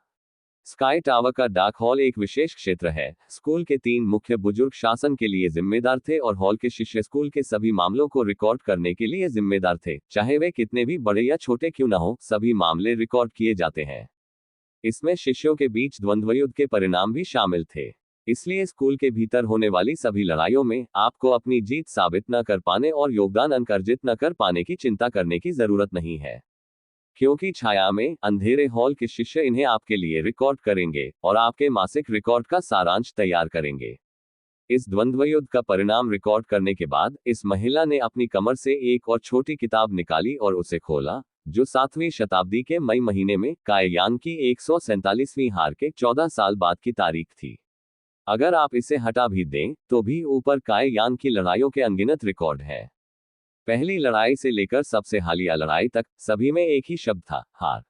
स्काई टावर का डाक हॉल एक विशेष क्षेत्र है। स्कूल के 3 मुख्य बुजुर्ग शासन के लिए जिम्मेदार थे और हॉल के शिष्य स्कूल के सभी मामलों को रिकॉर्ड करने के लिए जिम्मेदार थे, चाहे वे कितने भी बड़े या छोटे क्यों न हो, सभी मामले रिकॉर्ड किए जाते हैं। इसमें शिष्यों के बीच द्वंद्वयुद्ध के परिणाम भी शामिल थे। इसलिए स्कूल के भीतर होने वाली सभी लड़ाइयों में आपको अपनी जीत साबित न कर पाने और योगदान अंक अर्जित न कर पाने की चिंता करने की जरूरत नहीं है, क्योंकि छाया में अंधेरे हॉल के शिष्य इन्हें आपके लिए रिकॉर्ड करेंगे और आपके मासिक रिकॉर्ड का सारांश तैयार करेंगे। इस द्वंद्वयुद्ध का परिणाम रिकॉर्ड करने के बाद इस महिला ने अपनी कमर से एक और छोटी किताब निकाली और उसे खोला, जो 7वीं शताब्दी के मई महीने में काय यांग की 147वीं हार के 14 साल बाद की तारीख थी। अगर आप इसे हटा भी दें तो भी ऊपर काय यांग की लड़ाइयों के अनगिनत रिकॉर्ड है। पहली लड़ाई से लेकर सबसे हालिया लड़ाई तक सभी में एक ही शब्द था, हार।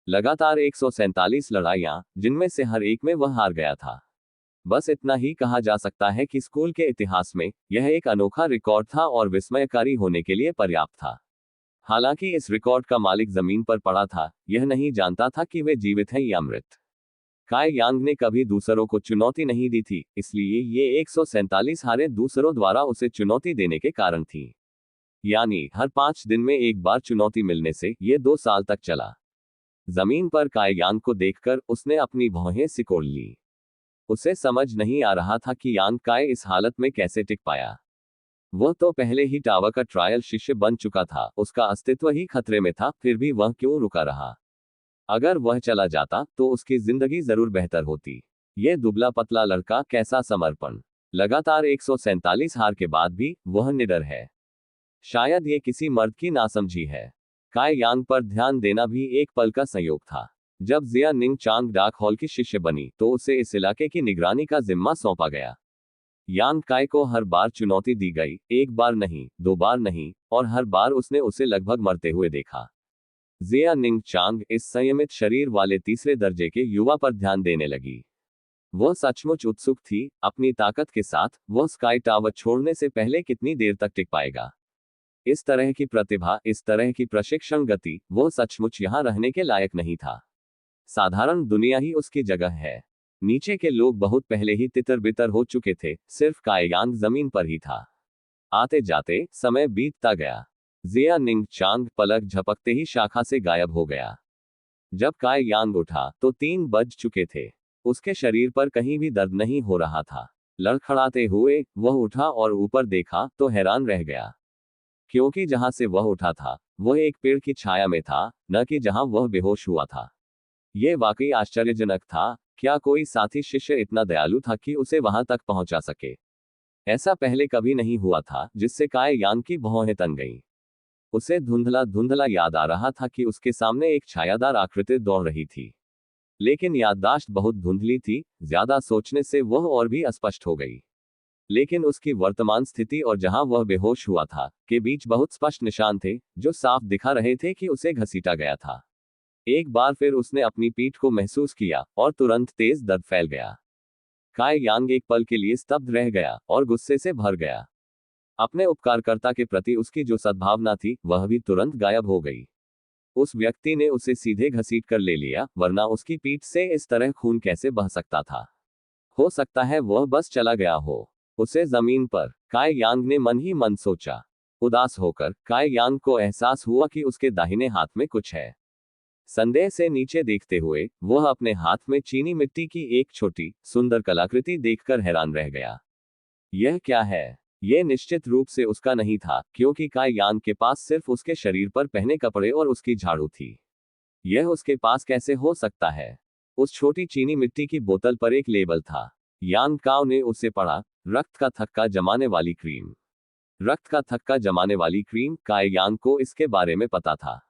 लगातार 147 लड़ाइयां, जिनमें से हर एक में वह हार गया था। बस इतना ही कहा जा सकता है कि स्कूल के इतिहास में यह एक अनोखा रिकॉर्ड था और विस्मयकारी होने के लिए पर्याप्त था। हालांकि इस रिकॉर्ड का मालिक जमीन पर पड़ा था, यह नहीं जानता था कि वे जीवित हैं या मृत। काय यांग ने कभी दूसरों को चुनौती नहीं दी थी, इसलिए ये 147 हारें दूसरों द्वारा उसे चुनौती देने के कारण थी। यानी हर 5 दिन में एक बार चुनौती मिलने से ये 2 साल तक चला। जमीन पर काय यांग को देखकर उसने अपनी भौहें सिकोड़ ली। उसे समझ नहीं आ रहा था कि यांग काय इस हालत में कैसे टिक पाया। वह तो पहले ही टावर का ट्रायल शिष्य बन चुका था, उसका अस्तित्व ही खतरे में था, फिर भी वह क्यों रुका रहा? अगर वह चला जाता तो उसकी जिंदगी जरूर बेहतर होती। यह दुबला पतला लड़का, कैसा समर्पण! लगातार 147 हार के बाद भी वह निडर है। शायद ये किसी मर्द की नासमझी है। काय यांग पर ध्यान देना भी एक पल का संयोग था। जब जिया निंग चांग डाक हॉल की शिष्य बनी तो उसे इस इलाके की निगरानी का जिम्मा सौंपा गया। यांग काय को हर बार चुनौती दी गई, एक बार नहीं, 2 बार नहीं, और हर बार उसने उसे लगभग मरते हुए देखा। जिया निंग चांग इस संयमित शरीर वाले तीसरे दर्जे के युवा पर ध्यान देने लगी। वह सचमुच उत्सुक थी, अपनी ताकत के साथ वह स्काई टावर छोड़ने से पहले कितनी देर तक टिक पाएगा। इस तरह की प्रतिभा, इस तरह की प्रशिक्षण गति, वह सचमुच यहां रहने के लायक नहीं था। साधारण दुनिया ही उसकी जगह है। नीचे के लोग बहुत पहले ही तितर बितर हो चुके थे, सिर्फ काय यांग जमीन पर ही था। आते जाते समय बीतता गया। जिया निंग चांग पलक झपकते ही शाखा से गायब हो गया। जब काय यांग उठा तो 3 बज चुके थे। उसके शरीर पर कहीं भी दर्द नहीं हो रहा था। लड़खड़ाते हुए वह उठा और ऊपर देखा तो हैरान रह गया, क्योंकि जहां से वह उठा था वह एक पेड़ की छाया में था, न कि जहां वह बेहोश हुआ था। यह वाकई आश्चर्यजनक था। क्या कोई साथी शिष्य इतना दयालु था कि उसे वहां तक पहुंचा सके? ऐसा पहले कभी नहीं हुआ था, जिससे काय यांग की भौहें तन गईं। उसे धुंधला धुंधला याद आ रहा था कि उसके सामने एक छायादार आकृति दौड़ रही थी। लेकिन याददाश्त बहुत धुंधली थी, ज्यादा सोचने से वह और भी अस्पष्ट हो गई। लेकिन उसकी वर्तमान स्थिति और जहां वह बेहोश हुआ था के बीच बहुत स्पष्ट निशान थे, जो साफ दिखा रहे थे कि उसे घसीटा गया था। एक बार फिर उसने अपनी पीठ को महसूस किया और तुरंत तेज दर्द फैल गया। काय यांग एक पल के लिए स्तब्ध रह गया और गुस्से से भर गया। अपने उपकारकर्ता के प्रति उसकी जो सद्भावना थी वह भी तुरंत गायब हो गई। उस व्यक्ति ने उसे सीधे घसीट कर ले लिया, वरना उसकी पीठ से इस तरह खून कैसे बह सकता था। हो सकता है वह बस चला गया हो। उसे जमीन पर काय यांग ने मन ही मन सोचा। उदास होकर काय यांग को एहसास हुआ कि उसके दाहिने हाथ में कुछ है। संदेह से नीचे देखते हुए वह अपने हाथ में चीनी मिट्टी की एक छोटी सुंदर कलाकृति देखकर हैरान रह गया। यह क्या है? यह निश्चित रूप से उसका नहीं था, क्योंकि काय यांग के पास सिर्फ उसके शरीर पर पहने कपड़े और उसकी झाड़ू थी। यह उसके पास कैसे हो सकता है? उस छोटी चीनी मिट्टी की बोतल पर एक लेबल था। यांग काओ ने उसे पढ़ा, रक्त का थक्का जमाने वाली क्रीम। रक्त का थक्का जमाने वाली क्रीम। काय यांग को इसके बारे में पता था।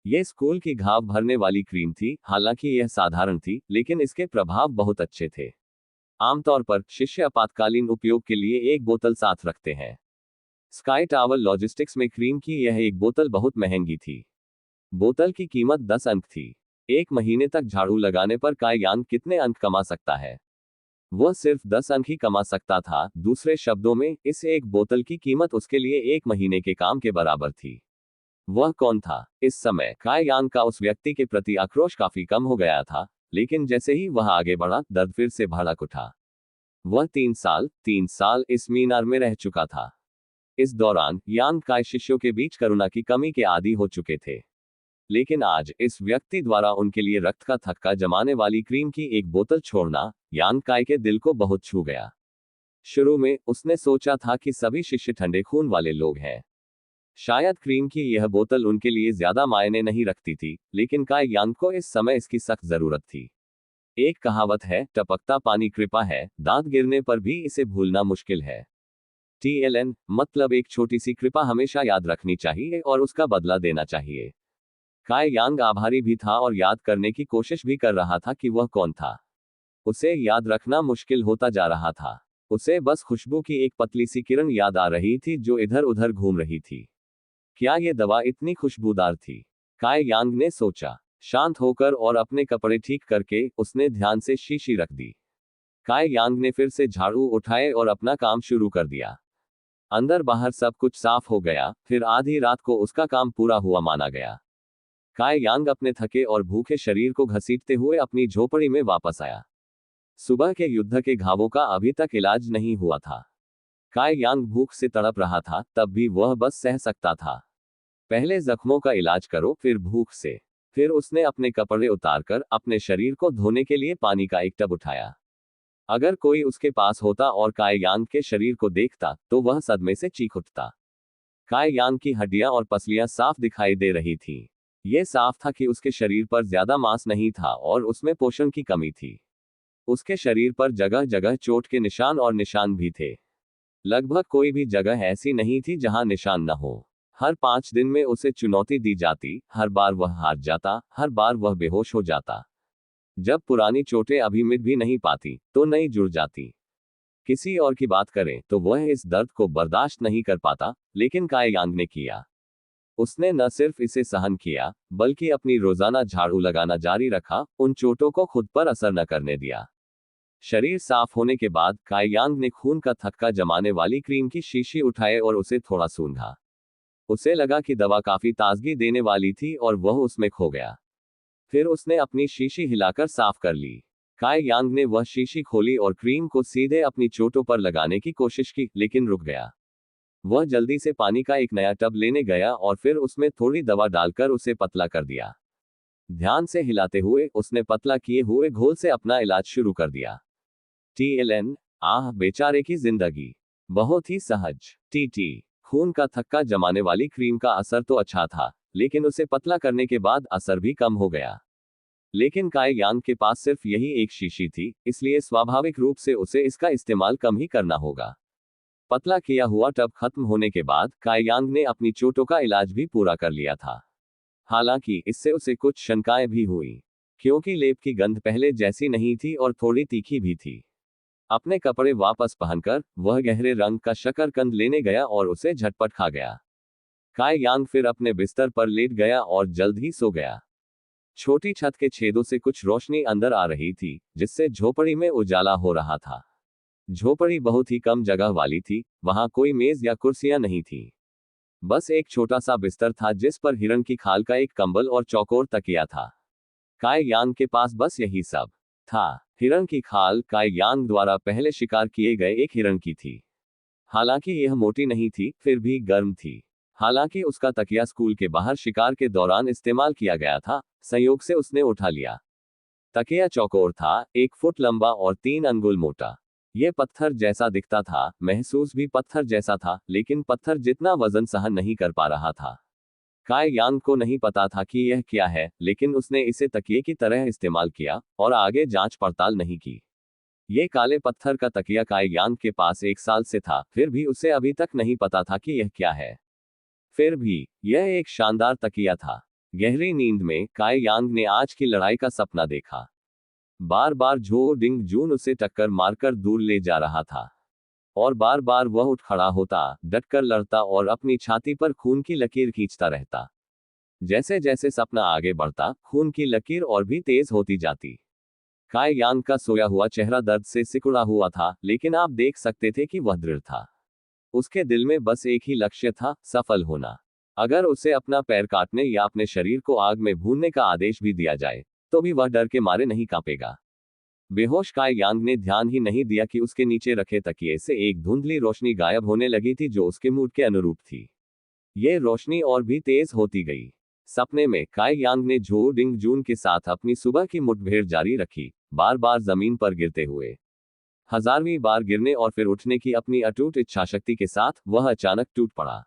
यह स्कूल की घाव भरने वाली क्रीम थी। हालांकि यह साधारण थी, लेकिन इसके प्रभाव बहुत अच्छे थे। आमतौर पर शिष्य आपातकालीन उपयोग के लिए एक बोतल साथ रखते हैं। स्काई टावर लॉजिस्टिक्स में क्रीम की यह एक बोतल बहुत महंगी थी। बोतल की कीमत 10 अंक थी। एक महीने तक झाड़ू लगाने पर काय यांग कितने अंक कमा सकता है? वह सिर्फ 10 अंक ही कमा सकता था। दूसरे शब्दों में, इस एक बोतल की कीमत उसके लिए एक महीने के काम के बराबर थी। वह कौन था? इस समय काय यांग का उस व्यक्ति के प्रति आक्रोश काफी कम हो गया था, लेकिन जैसे ही वह आगे बढ़ा, दर्द फिर से भड़क उठा। वह 3 साल इस मीनार में रह चुका था। इस दौरान यांग काय शिष्यों के बीच करुणा की कमी के आदी हो चुके थे। लेकिन आज इस व्यक्ति द्वारा उनके लिए रक्त का थक्का जमाने वाली क्रीम की एक बोतल छोड़ना यांग काय के दिल को बहुत छू गया। शुरू में उसने सोचा था कि सभी शिष्य ठंडे खून वाले लोग हैं। शायद क्रीम की यह बोतल उनके लिए ज्यादा मायने नहीं रखती थी, लेकिन काय यांग को इस समय इसकी सख्त जरूरत थी। एक कहावत है, टपकता पानी कृपा है, दांत गिरने पर भी इसे भूलना मुश्किल है। TLN मतलब एक छोटी सी कृपा हमेशा याद रखनी चाहिए और उसका बदला देना चाहिए। काय यांग आभारी भी था और याद करने की कोशिश भी कर रहा था कि वह कौन था। उसे याद रखना मुश्किल होता जा रहा था। उसे बस खुशबू की एक पतली सी किरण याद आ रही थी जो इधर उधर घूम रही थी। क्या ये दवा इतनी खुशबूदार थी? काय यांग ने सोचा। शांत होकर और अपने कपड़े ठीक करके उसने ध्यान से शीशी रख दी। काय यांग ने फिर से झाड़ू उठाए और अपना काम शुरू कर दिया। अंदर बाहर सब कुछ साफ हो गया। फिर आधी रात को उसका काम पूरा हुआ माना गया। काय यांग अपने थके और भूखे शरीर को घसीटते हुए अपनी झोपड़ी में वापस आया। सुबह के युद्ध के घावों का अभी तक इलाज नहीं हुआ था। काय यांग भूख से तड़प रहा था, तब भी वह बस सह सकता था। पहले जख्मों का इलाज करो, फिर भूख से। फिर उसने अपने कपड़े उतारकर अपने शरीर को धोने के लिए पानी का एक टब उठाया। अगर कोई उसके पास होता और काय यांग के शरीर को देखता, तो वह सदमे से चीख उठता। काय यांग की हड्डियां और पसलियां साफ दिखाई दे रही थीं। यह साफ था कि उसके शरीर पर ज्यादा मांस नहीं था और उसमें पोषण की कमी थी। उसके शरीर पर जगह जगह चोट के निशान और निशान भी थे। लगभग कोई भी जगह ऐसी नहीं थी जहां निशान न हो। हर 5 दिन में उसे चुनौती दी जाती, हर बार वह हार जाता, हर बार वह बेहोश हो जाता। जब पुरानी चोटें अभी मिट भी नहीं पाती, तो नई जुड़ जाती। किसी और की बात करें तो वह इस दर्द को बर्दाश्त नहीं कर पाता, लेकिन काय यांग ने किया। उसने न सिर्फ इसे सहन किया, बल्कि अपनी रोजाना झाड़ू लगाना जारी रखा, उन चोटों को खुद पर असर न करने दिया। शरीर साफ होने के बाद काय यांग ने खून का थक्का जमाने वाली क्रीम की शीशी उठाए और उसे थोड़ा सूंघा। उसे लगा कि दवा काफी ताजगी देने वाली थी और वह उसमें खो गया। फिर उसने अपनी शीशी हिलाकर साफ कर ली। काय यांग ने वह शीशी खोली और क्रीम को सीधे अपनी चोटों पर लगाने की कोशिश की, लेकिन रुक गया। वह जल्दी से पानी का एक नया टब लेने गया और फिर उसमें थोड़ी दवा डालकर उसे पतला कर दिया। ध्यान से हिलाते हुए उसने पतला किए हुए घोल से अपना इलाज शुरू कर दिया। TLN आह बेचारे की जिंदगी बहुत ही सहज। TT खून का थक्का जमाने वाली क्रीम का असर तो अच्छा था, लेकिन उसे पतला करने के बाद असर भी कम हो गया। लेकिन काय यांग के पास सिर्फ यही एक शीशी थी, इसलिए स्वाभाविक रूप से उसे इसका इस्तेमाल कम ही करना होगा। पतला किया हुआ टब खत्म होने के बाद काय यांग ने अपनी चोटों का इलाज भी पूरा कर लिया था। हालांकि इससे उसे कुछ शंकाएं भी हुई। क्योंकि लेप की गंध पहले जैसी नहीं थी और थोड़ी तीखी भी थी। अपने कपड़े वापस पहनकर वह गहरे रंग का शकरकंद लेने गया और उसे झटपट खा गया। काय यांग फिर अपने बिस्तर पर लेट गया और जल्द ही सो गया। छोटी छत के छेदों से कुछ रोशनी अंदर आ रही थी, जिससे झोपड़ी में उजाला हो रहा था। झोपड़ी बहुत ही कम जगह वाली थी, वहां कोई मेज या कुर्सियां नहीं थी। बस एक छोटा सा बिस्तर था जिस पर हिरण की खाल का एक कंबल और चौकोर तकिया था। काय यांग के पास बस यही सब था। हिरण की खाल काय यांग द्वारा पहले शिकार किए गए एक हिरण की थी। हालांकि यह मोटी नहीं थी, फिर भी गर्म थी। हालांकि उसका तकिया स्कूल के बाहर शिकार के दौरान इस्तेमाल किया गया था, संयोग से उसने उठा लिया। तकिया चौकोर था, 1 फुट लंबा और 3 अंगुल मोटा। यह पत्थर जैसा दिखता था, महसूस भी पत्थर जैसा था, लेकिन पत्थर जितना वजन सहन नहीं कर पा रहा था। काय यांग को नहीं पता था कि यह क्या है, लेकिन उसने इसे तकिए की तरह इस्तेमाल किया और आगे जांच पड़ताल नहीं की। ये काले पत्थर का तकिया काय यांग के पास 1 साल से था, फिर भी उसे अभी तक नहीं पता था कि यह क्या है। फिर भी यह एक शानदार तकिया था। गहरी नींद में काय यांग ने आज की लड़ाई का सपना देखा। बार बार झो डिंग जून उसे टक्कर मारकर दूर ले जा रहा था और बार बार वह उठ खड़ा होता, डटकर लड़ता और अपनी छाती पर खून की लकीर खींचता रहता। जैसे जैसे सपना आगे बढ़ता, खून की लकीर और भी तेज होती जाती। काय यांग का सोया हुआ चेहरा दर्द से सिकुड़ा हुआ था, लेकिन आप देख सकते थे कि वह दृढ़ था। उसके दिल में बस एक ही लक्ष्य था, सफल होना। अगर उसे अपना पैर काटने या अपने शरीर को आग में भूनने का आदेश भी दिया जाए, तो भी वह डर के मारे नहीं कांपेगा। बेहोश काय यांग ने ध्यान ही नहीं दिया कि उसके नीचे रखे तकिए से एक धुंधली रोशनी गायब होने लगी थी, जो उसके मूड के अनुरूप थी। ये रोशनी और भी तेज होती गई। सपने में काय यांग ने झो डिंग जून के साथ अपनी सुबह की मुठभेड़ जारी रखी, बार बार जमीन पर गिरते हुए। 1000वीं बार गिरने और फिर उठने की अपनी अटूट इच्छाशक्ति के साथ वह अचानक टूट पड़ा।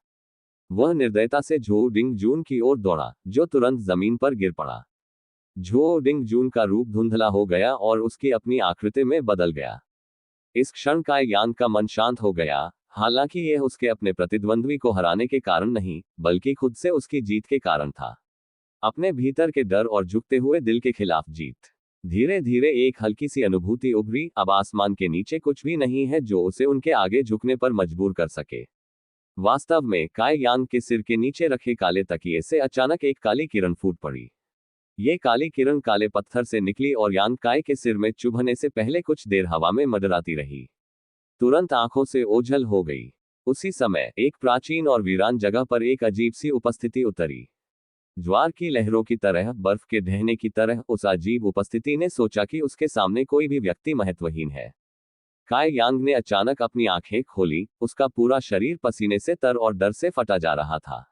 वह निर्दयता से झो डिंग जून की ओर दौड़ा, जो तुरंत जमीन पर गिर पड़ा। झो डिंग जून का रूप धुंधला हो गया और उसकी अपनी आकृति में बदल गया। इस क्षण काय यांग का मन शांत हो गया, हालांकि यह उसके अपने प्रतिद्वंद्वी को हराने के कारण नहीं, बल्कि खुद से उसकी जीत के कारण था। अपने भीतर के डर और झुकते हुए दिल के खिलाफ जीत। धीरे धीरे एक हल्की सी अनुभूति उभरी, अब आसमान के नीचे कुछ भी नहीं है जो उसे उनके आगे झुकने पर मजबूर कर सके। वास्तव में काय यांग के सिर के नीचे रखे काले तकिए से अचानक एक काली किरण फूट पड़ी। ये काली किरण काले पत्थर से निकली और यांग काय के सिर में चुभने से पहले कुछ देर हवा में मंडराती रही, तुरंत आंखों से ओझल हो गई। उसी समय एक प्राचीन और वीरान जगह पर एक अजीब सी उपस्थिति उतरी। ज्वार की लहरों की तरह, बर्फ के ढहने की तरह उस अजीब उपस्थिति ने सोचा कि उसके सामने कोई भी व्यक्ति महत्वहीन है। काय यांग ने अचानक अपनी आंखें खोली, उसका पूरा शरीर पसीने से तर और डर से फटा जा रहा था।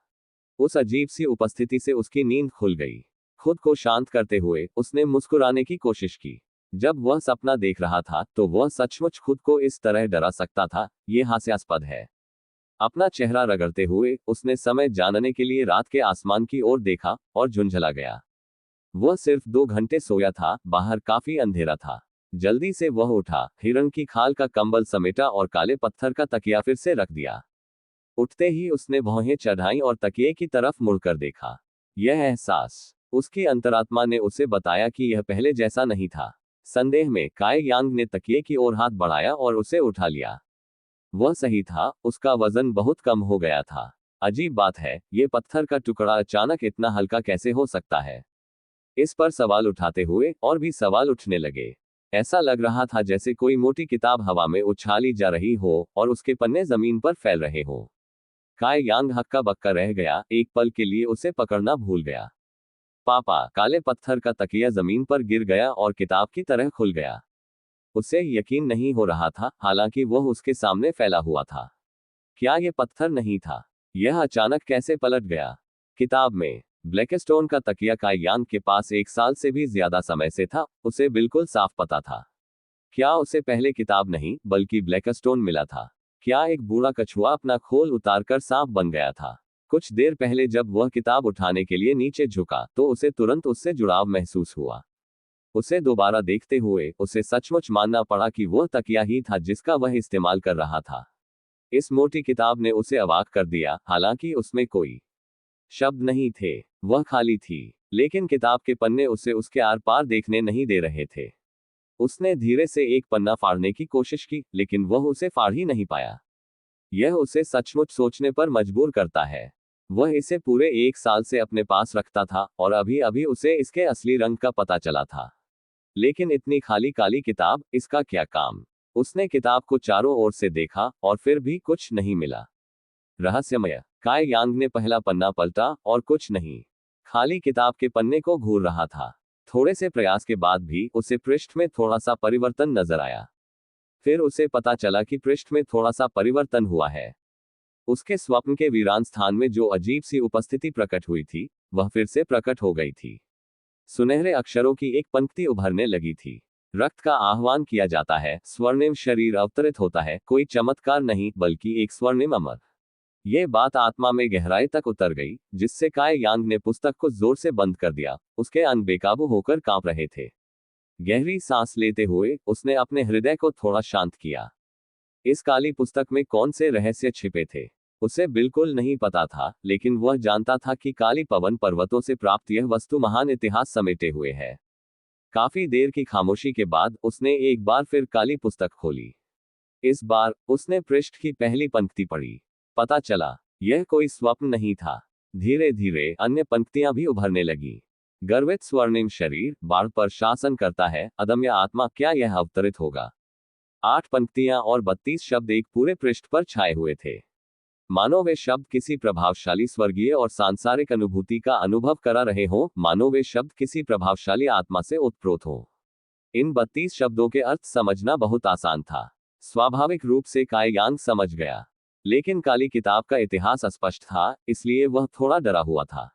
उस अजीब सी उपस्थिति से उसकी नींद खुल गई। खुद को शांत करते हुए उसने मुस्कुराने की कोशिश की। जब वह सपना देख रहा था तो वह सचमुच खुद को इस तरह डरा सकता था, ये हास्यास्पद है। अपना चेहरा रगड़ते हुए उसने समय जानने के लिए रात के आसमान की ओर देखा और झुंझला गया। वह सिर्फ 2 घंटे सोया था, बाहर काफी अंधेरा था। जल्दी से वह उठा, हिरण की खाल का कंबल समेटा और काले पत्थर का तकिया फिर से रख दिया। उठते ही उसने भौहें चढ़ाई और तकिए की तरफ मुड़कर देखा। यह एहसास उसकी अंतरात्मा ने उसे बताया कि यह पहले जैसा नहीं था। संदेह में काय यांग ने तकिए की ओर हाथ बढ़ाया और उसे उठा लिया। वह सही था, उसका वजन बहुत कम हो गया था। अजीब बात है, ये पत्थर का टुकड़ा अचानक इतना हल्का कैसे हो सकता है? इस पर सवाल उठाते हुए और भी सवाल उठने लगे। ऐसा लग रहा था जैसे कोई मोटी किताब हवा में उछाली जा रही हो और उसके पन्ने जमीन पर फैल रहे हो। काय यांग हक्का बक्का रह गया, एक पल के लिए उसे पकड़ना भूल गया। पापा! काले पत्थर का तकिया जमीन पर गिर गया और किताब की तरह खुल गया। उसे यकीन नहीं हो रहा था, हालांकि वह उसके सामने फैला हुआ था। क्या यह पत्थर नहीं था? यह अचानक कैसे पलट गया? किताब में ब्लैकस्टोन का तकिया काय यांग के पास 1 साल से भी ज्यादा समय से था, उसे बिल्कुल साफ पता था। क्या उसे पहले किताब नहीं, बल्कि ब्लैकस्टोन मिला था? क्या एक बूढ़ा कछुआ अपना खोल उतारकर सांप बन गया था? कुछ देर पहले जब वह किताब उठाने के लिए नीचे झुका, तो उसे तुरंत उससे जुड़ाव महसूस हुआ। उसे दोबारा देखते हुए उसे सचमुच मानना पड़ा कि वह तकिया ही था जिसका वह इस्तेमाल कर रहा था। इस मोटी किताब ने उसे अवाक कर दिया, हालांकि उसमें कोई शब्द नहीं थे, वह खाली थी। लेकिन किताब के पन्ने उसे उसके आर पार देखने नहीं दे रहे थे। उसने धीरे से एक पन्ना फाड़ने की कोशिश की, लेकिन वह उसे फाड़ ही नहीं पाया। यह उसे सचमुच सोचने पर मजबूर करता है। वह इसे पूरे 1 साल से अपने पास रखता था और अभी अभी उसे इसके असली रंग का पता चला था। लेकिन इतनी खाली काली किताब, इसका क्या काम? उसने किताब को चारों ओर से देखा और फिर भी कुछ नहीं मिला। रहस्यमय। काय यांग ने पहला पन्ना पलटा और कुछ नहीं। खाली किताब के पन्ने को घूर रहा था। थोड़े से प्रयास के बाद भी उसे पृष्ठ में थोड़ा सा परिवर्तन नजर आया। फिर उसे पता चला कि पृष्ठ में थोड़ा सा परिवर्तन हुआ है। उसके स्वप्न के वीरान स्थान में जो अजीब सी उपस्थिति प्रकट हुई थी, वह फिर से प्रकट हो गई थी। सुनहरे अक्षरों की एक पंक्ति उभरने लगी थी। रक्त का आह्वान किया जाता है, स्वर्णिम शरीर अवतरित होता है, कोई चमत्कार नहीं बल्कि एक स्वर्णिम अमर। ये बात आत्मा में गहराई तक उतर गई, जिससे काय यांग ने पुस्तक को जोर से बंद कर दिया। उसके अंग बेकाबू होकर कांप रहे थे। गहरी सांस लेते हुए उसने अपने हृदय को थोड़ा शांत किया। इस काली पुस्तक में कौन से रहस्य छिपे थे, उसे बिल्कुल नहीं पता था, लेकिन वह जानता था कि काली पवन पर्वतों से प्राप्त यह वस्तु महान इतिहास समेटे हुए है। काफी देर की खामोशी के बाद उसने एक बार फिर काली पुस्तक खोली। इस बार उसने पृष्ठ की पहली पंक्ति पढ़ी। पता चला, यह कोई स्वप्न नहीं था। धीरे धीरे अन्य पंक्तियां भी उभरने लगी। गर्वित स्वर्णिम शरीर बाढ़ पर शासन करता है, अदम्य आत्मा, क्या यह अवतरित होगा? 8 पंक्तियां और 32 शब्द एक पूरे पृष्ठ पर छाए हुए थे। मानो वे शब्द किसी प्रभावशाली स्वर्गीय और सांसारिक अनुभूति का अनुभव करा रहे हों, मानो वे शब्द किसी प्रभावशाली आत्मा से उत्प्रोत हों। इन 32 शब्दों के अर्थ समझना बहुत आसान था। स्वाभाविक रूप से काय यांग समझ गया। लेकिन काली किताब का इतिहास अस्पष्ट था, इसलिए वह थोड़ा डरा हुआ था।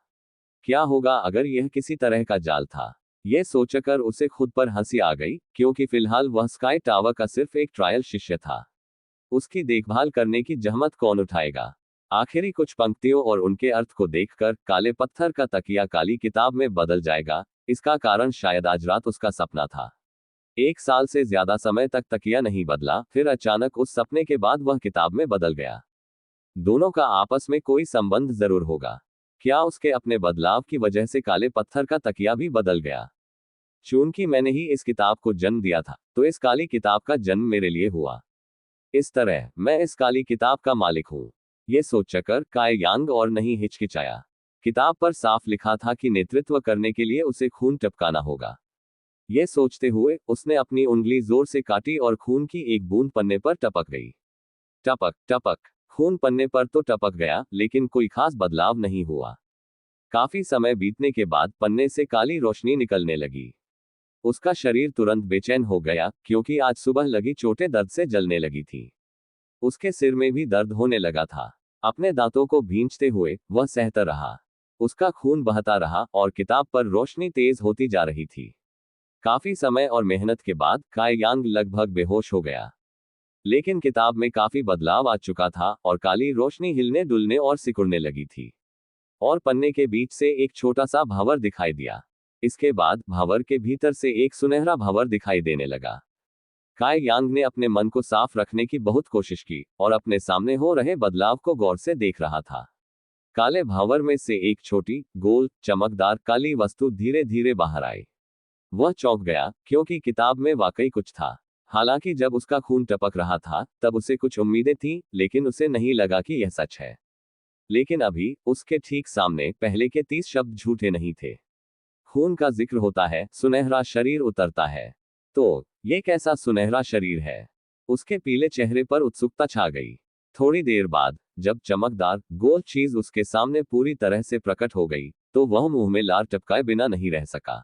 क्या होगा अगर यह किसी तरह का जाल था? यह सोचकर उसे खुद पर हंसी आ गई, क्योंकि फिलहाल वह स्काई टावर का सिर्फ एक ट्रायल शिष्य था। उसकी देखभाल करने की जहमत कौन उठाएगा? आखिरी कुछ पंक्तियों और उनके अर्थ को देखकर काले पत्थर का तकिया काली किताब में बदल जाएगा, इसका कारण शायद आज रात उसका सपना था। 1 साल से ज्यादा समय तक तकिया नहीं बदला, फिर अचानक उस सपने के बाद वह किताब में बदल गया। दोनों का आपस में कोई संबंध जरूर होगा। क्या उसके अपने बदलाव की वजह से काले पत्थर का तकिया भी बदल गया? चूंकि मैंने ही इस किताब को जन्म दिया था, तो इस काली किताब का जन्म मेरे लिए हुआ। इस तरह मैं इस काली किताब का मालिक हूं। ये सोचकर काय यांग और नहीं हिचकिचाया। किताब पर साफ लिखा था कि नेतृत्व करने के लिए उसे खून टपकाना होगा। यह सोचते हुए उसने अपनी उंगली जोर से काटी और खून की एक बूंद पन्ने पर टपक गई। टपक टपक। खून पन्ने पर तो टपक गया, लेकिन कोई खास बदलाव नहीं हुआ। काफी समय बीतने के बाद पन्ने से काली रोशनी निकलने लगी। उसका शरीर तुरंत बेचैन हो गया, क्योंकि आज सुबह लगी चोटें दर्द से जलने लगी थी। उसके सिर में भी दर्द होने लगा था। अपने दांतों को भींचते हुए वह सहता रहा। उसका खून बहता रहा और किताब पर रोशनी तेज होती जा रही थी। काफी समय और मेहनत के बाद काय यांग लगभग बेहोश हो गया। लेकिन किताब में काफी बदलाव आ चुका था और काली रोशनी हिलने डुलने और सिकुड़ने लगी थी। और पन्ने के बीच से एक छोटा सा भंवर दिखाई दिया। इसके बाद भंवर के भीतर से एक सुनहरा भंवर दिखाई देने लगा। काय यांग ने अपने मन को साफ रखने की बहुत कोशिश की और अपने सामने हो रहे बदलाव को गौर से देख रहा था। काले भंवर में से एक छोटी, गोल, चमकदार काली वस्तु धीरे धीरे बाहर आई। वह चौंक गया, क्योंकि किताब में वाकई कुछ था। हालांकि जब उसका खून टपक रहा था, तब उसे कुछ उम्मीदें थीं, लेकिन उसे नहीं लगा कि यह सच है। लेकिन अभी उसके ठीक सामने पहले के 30 शब्द झूठे नहीं थे। खून का जिक्र होता है, सुनहरा शरीर उतरता है। तो ये कैसा सुनहरा शरीर है? उसके पीले चेहरे पर उत्सुकता छा गई। थोड़ी देर बाद जब चमकदार गोल चीज उसके सामने पूरी तरह से प्रकट हो गई, तो वह मुंह में लार टपकाए बिना नहीं रह सका।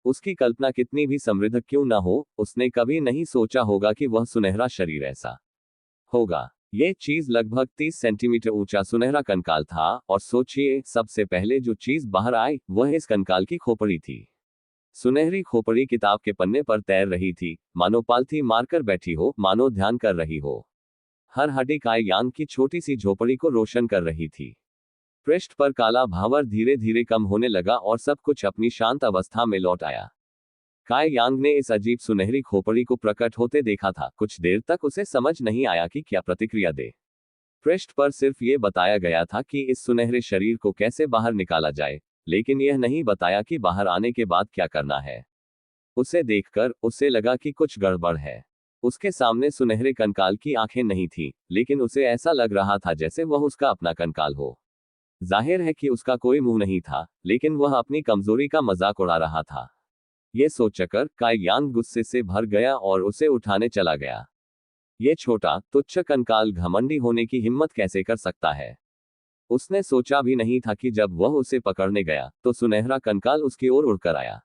उसकी कल्पना कितनी भी समृद्ध क्यों न हो, उसने कभी नहीं सोचा होगा कि वह सुनहरा शरीर ऐसा होगा। यह चीज लगभग 30 सेंटीमीटर ऊंचा सुनहरा कंकाल था, और सोचिए, सबसे पहले जो चीज बाहर आई वह इस कंकाल की खोपड़ी थी। सुनहरी खोपड़ी किताब के पन्ने पर तैर रही थी, मानो पालथी मारकर बैठी हो, मानो ध्यान कर रही हो। हर हड्डी काय यांग की छोटी सी झोपड़ी को रोशन कर रही थी। पृष्ठ पर काला भावर धीरे धीरे कम होने लगा और सब कुछ अपनी शांत अवस्था में लौट आया। काय यांग ने इस अजीब सुनहरी खोपड़ी को प्रकट होते देखा था। कुछ देर तक उसे समझ नहीं आया कि क्या प्रतिक्रिया दे। पृष्ठ पर सिर्फ ये बताया गया था कि इस सुनहरे शरीर को कैसे बाहर निकाला जाए, लेकिन यह नहीं बताया कि बाहर आने के बाद क्या करना है। उसे देखकर उसे लगा कि कुछ गड़बड़ है। उसके सामने सुनहरे कंकाल की आंखें नहीं थी, लेकिन उसे ऐसा लग रहा था जैसे वह उसका अपना कंकाल हो। जाहिर है कि उसका कोई मुंह नहीं था, लेकिन वह अपनी कमजोरी का मजाक उड़ा रहा था। ये सोचकर काई यांग गुस्से से भर गया और उसे उठाने चला गया। ये छोटा तुच्छ कंकाल घमंडी होने की हिम्मत कैसे कर सकता है। उसने सोचा भी नहीं था कि जब वह उसे पकड़ने गया तो सुनहरा कंकाल उसकी ओर उड़कर आया।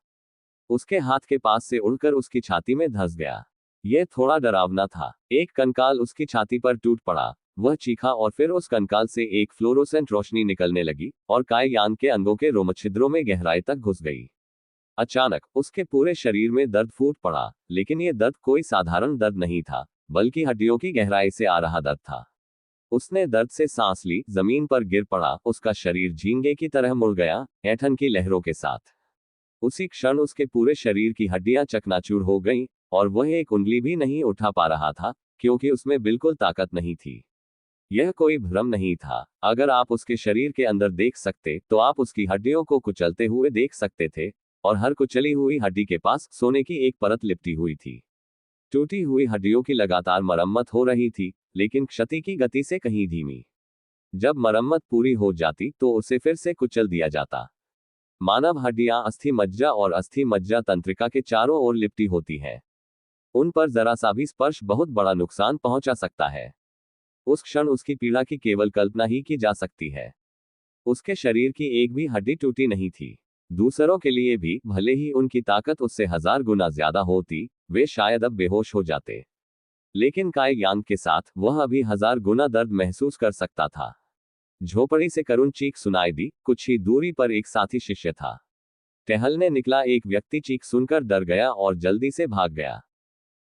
उसके हाथ के पास से उड़कर उसकी छाती में धंस गया। यह थोड़ा डरावना था। एक कंकाल उसकी छाती पर टूट पड़ा। वह चीखा और फिर उस कंकाल से एक फ्लोरोसेंट रोशनी निकलने लगी और काई यांग के अंगों के रोमछिद्रों में गहराई तक घुस गई। अचानक उसके पूरे शरीर में दर्द फूट पड़ा, लेकिन यह दर्द कोई साधारण दर्द नहीं था, बल्कि हड्डियों की गहराई से आ रहा दर्द था। उसने दर्द से सांस ली, जमीन पर गिर पड़ा, उसका शरीर झींगे की तरह मुड़ गया, ऐंठन की लहरों के साथ। उसी क्षण उसके पूरे शरीर की हड्डियां चकनाचूर हो गईं, और वह एक उंगली भी नहीं उठा पा रहा था, क्योंकि उसमें बिल्कुल ताकत नहीं थी। यह कोई भ्रम नहीं था। अगर आप उसके शरीर के अंदर देख सकते तो आप उसकी हड्डियों को कुचलते हुए देख सकते थे, और हर कुचली हुई हड्डी के पास सोने की एक परत लिपटी हुई थी। टूटी हुई हड्डियों की लगातार मरम्मत हो रही थी, लेकिन क्षति की गति से कहीं धीमी। जब मरम्मत पूरी हो जाती तो उसे फिर से कुचल दिया जाता। मानव हड्डियां अस्थि मज्जा और अस्थि मज्जा तंत्रिका के चारों ओर लिपटी होती हैं। उन पर जरा सा भी स्पर्श बहुत बड़ा नुकसान पहुंचा सकता है। उस क्षण उसकी पीड़ा की केवल कल्पना ही की जा सकती है। उसके शरीर की एक भी हड्डी टूटी नहीं थी। दूसरों के लिए भी, भले ही उनकी ताकत उससे 1000 गुना ज्यादा होती, वे शायद अब बेहोश हो जाते। लेकिन काई यांग के साथ वह अभी 1000 गुना दर्द महसूस कर सकता था। झोपड़ी से करुण चीख सुनाई दी। कुछ ही दूरी पर एक साथी शिष्य था। टहलने निकला एक व्यक्ति चीख सुनकर डर गया और जल्दी से भाग गया।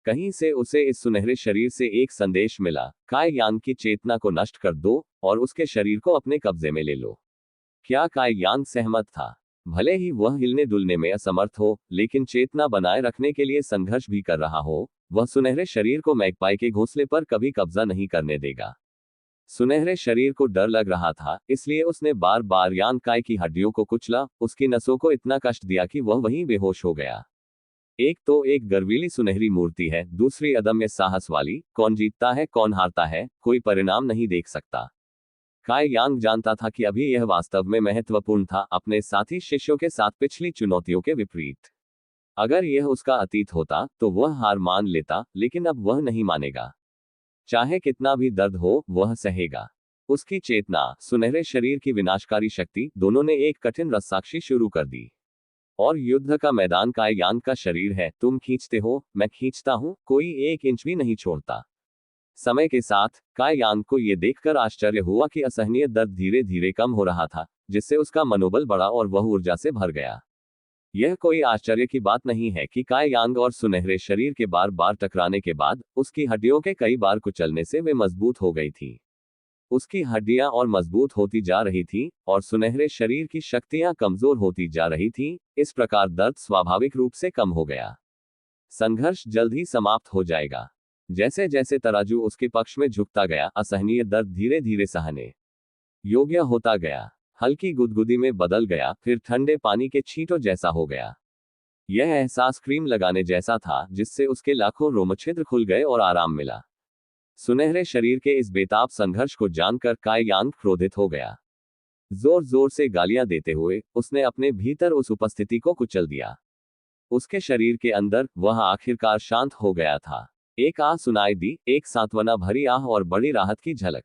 कहीं से उसे इस सुनहरे शरीर से एक संदेश मिला, काई यांग की चेतना को नष्ट कर दो और उसके शरीर को अपने कब्जे में ले लो। क्या काई यांग सहमत था? भले ही वह हिलने डुलने में असमर्थ हो, लेकिन चेतना बनाए रखने के लिए संघर्ष भी कर रहा हो। वह सुनहरे शरीर को मैगपाई के घोंसले पर कभी कब्जा नहीं करने देगा। सुनहरे शरीर को डर लग रहा था, इसलिए उसने बार बार यांग काई की हड्डियों को कुचला, उसकी नसों को इतना कष्ट दिया कि वह वहीं बेहोश हो गया। एक तो एक गर्वीली सुनहरी मूर्ति है, दूसरी अदम्य साहस वाली। कौन जीतता है कौन हारता है, कोई परिणाम नहीं देख सकता। काई यांग जानता था कि अभी यह वास्तव में महत्वपूर्ण था, अपने साथी शिष्यों के साथ पिछली चुनौतियों के विपरीत। अगर यह उसका अतीत होता तो वह हार मान लेता, लेकिन अब वह नहीं मानेगा। चाहे कितना भी दर्द हो, वह सहेगा। उसकी चेतना, सुनहरे शरीर की विनाशकारी शक्ति, दोनों ने एक कठिन रस्साकशी शुरू कर दी। और युद्ध का मैदान काई यांग का शरीर है। तुम खींचते हो, मैं खींचता हूं, कोई 1 इंच भी नहीं छोड़ता। समय के साथ काई यांग को यह देखकर आश्चर्य हुआ कि असहनीय दर्द धीरे धीरे कम हो रहा था, जिससे उसका मनोबल बढ़ा और वह ऊर्जा से भर गया। यह कोई आश्चर्य की बात नहीं है कि काई यांग और सुनहरे शरीर के बार बार टकराने के बाद उसकी हड्डियों के कई बार कुचलने से वे मजबूत हो गई थी। उसकी हड्डियां और मजबूत होती जा रही थीं, और सुनहरे शरीर की शक्तियां कमजोर होती जा रही थीं। इस प्रकार दर्द स्वाभाविक रूप से कम हो गया। संघर्ष जल्द ही समाप्त हो जाएगा। जैसे जैसे तराजू उसके पक्ष में झुकता गया, असहनीय दर्द धीरे धीरे सहने योग्य होता गया। हल्की गुदगुदी में बदल गया, फिर ठंडे पानी के छींटों जैसा हो गया। यह एहसास क्रीम लगाने जैसा था, जिससे उसके लाखों रोमछिद्र खुल गए और आराम मिला। सुनहरे शरीर के इस बेताब संघर्ष को जानकर काई यांग क्रोधित हो गया। जोर जोर से गालियां देते हुए उसने अपने भीतर उस उपस्थिति को कुचल दिया। उसके शरीर के अंदर वह आखिरकार शांत हो गया था। एक आह सुनाई दी, एक सांत्वना भरी आह और बड़ी राहत की झलक।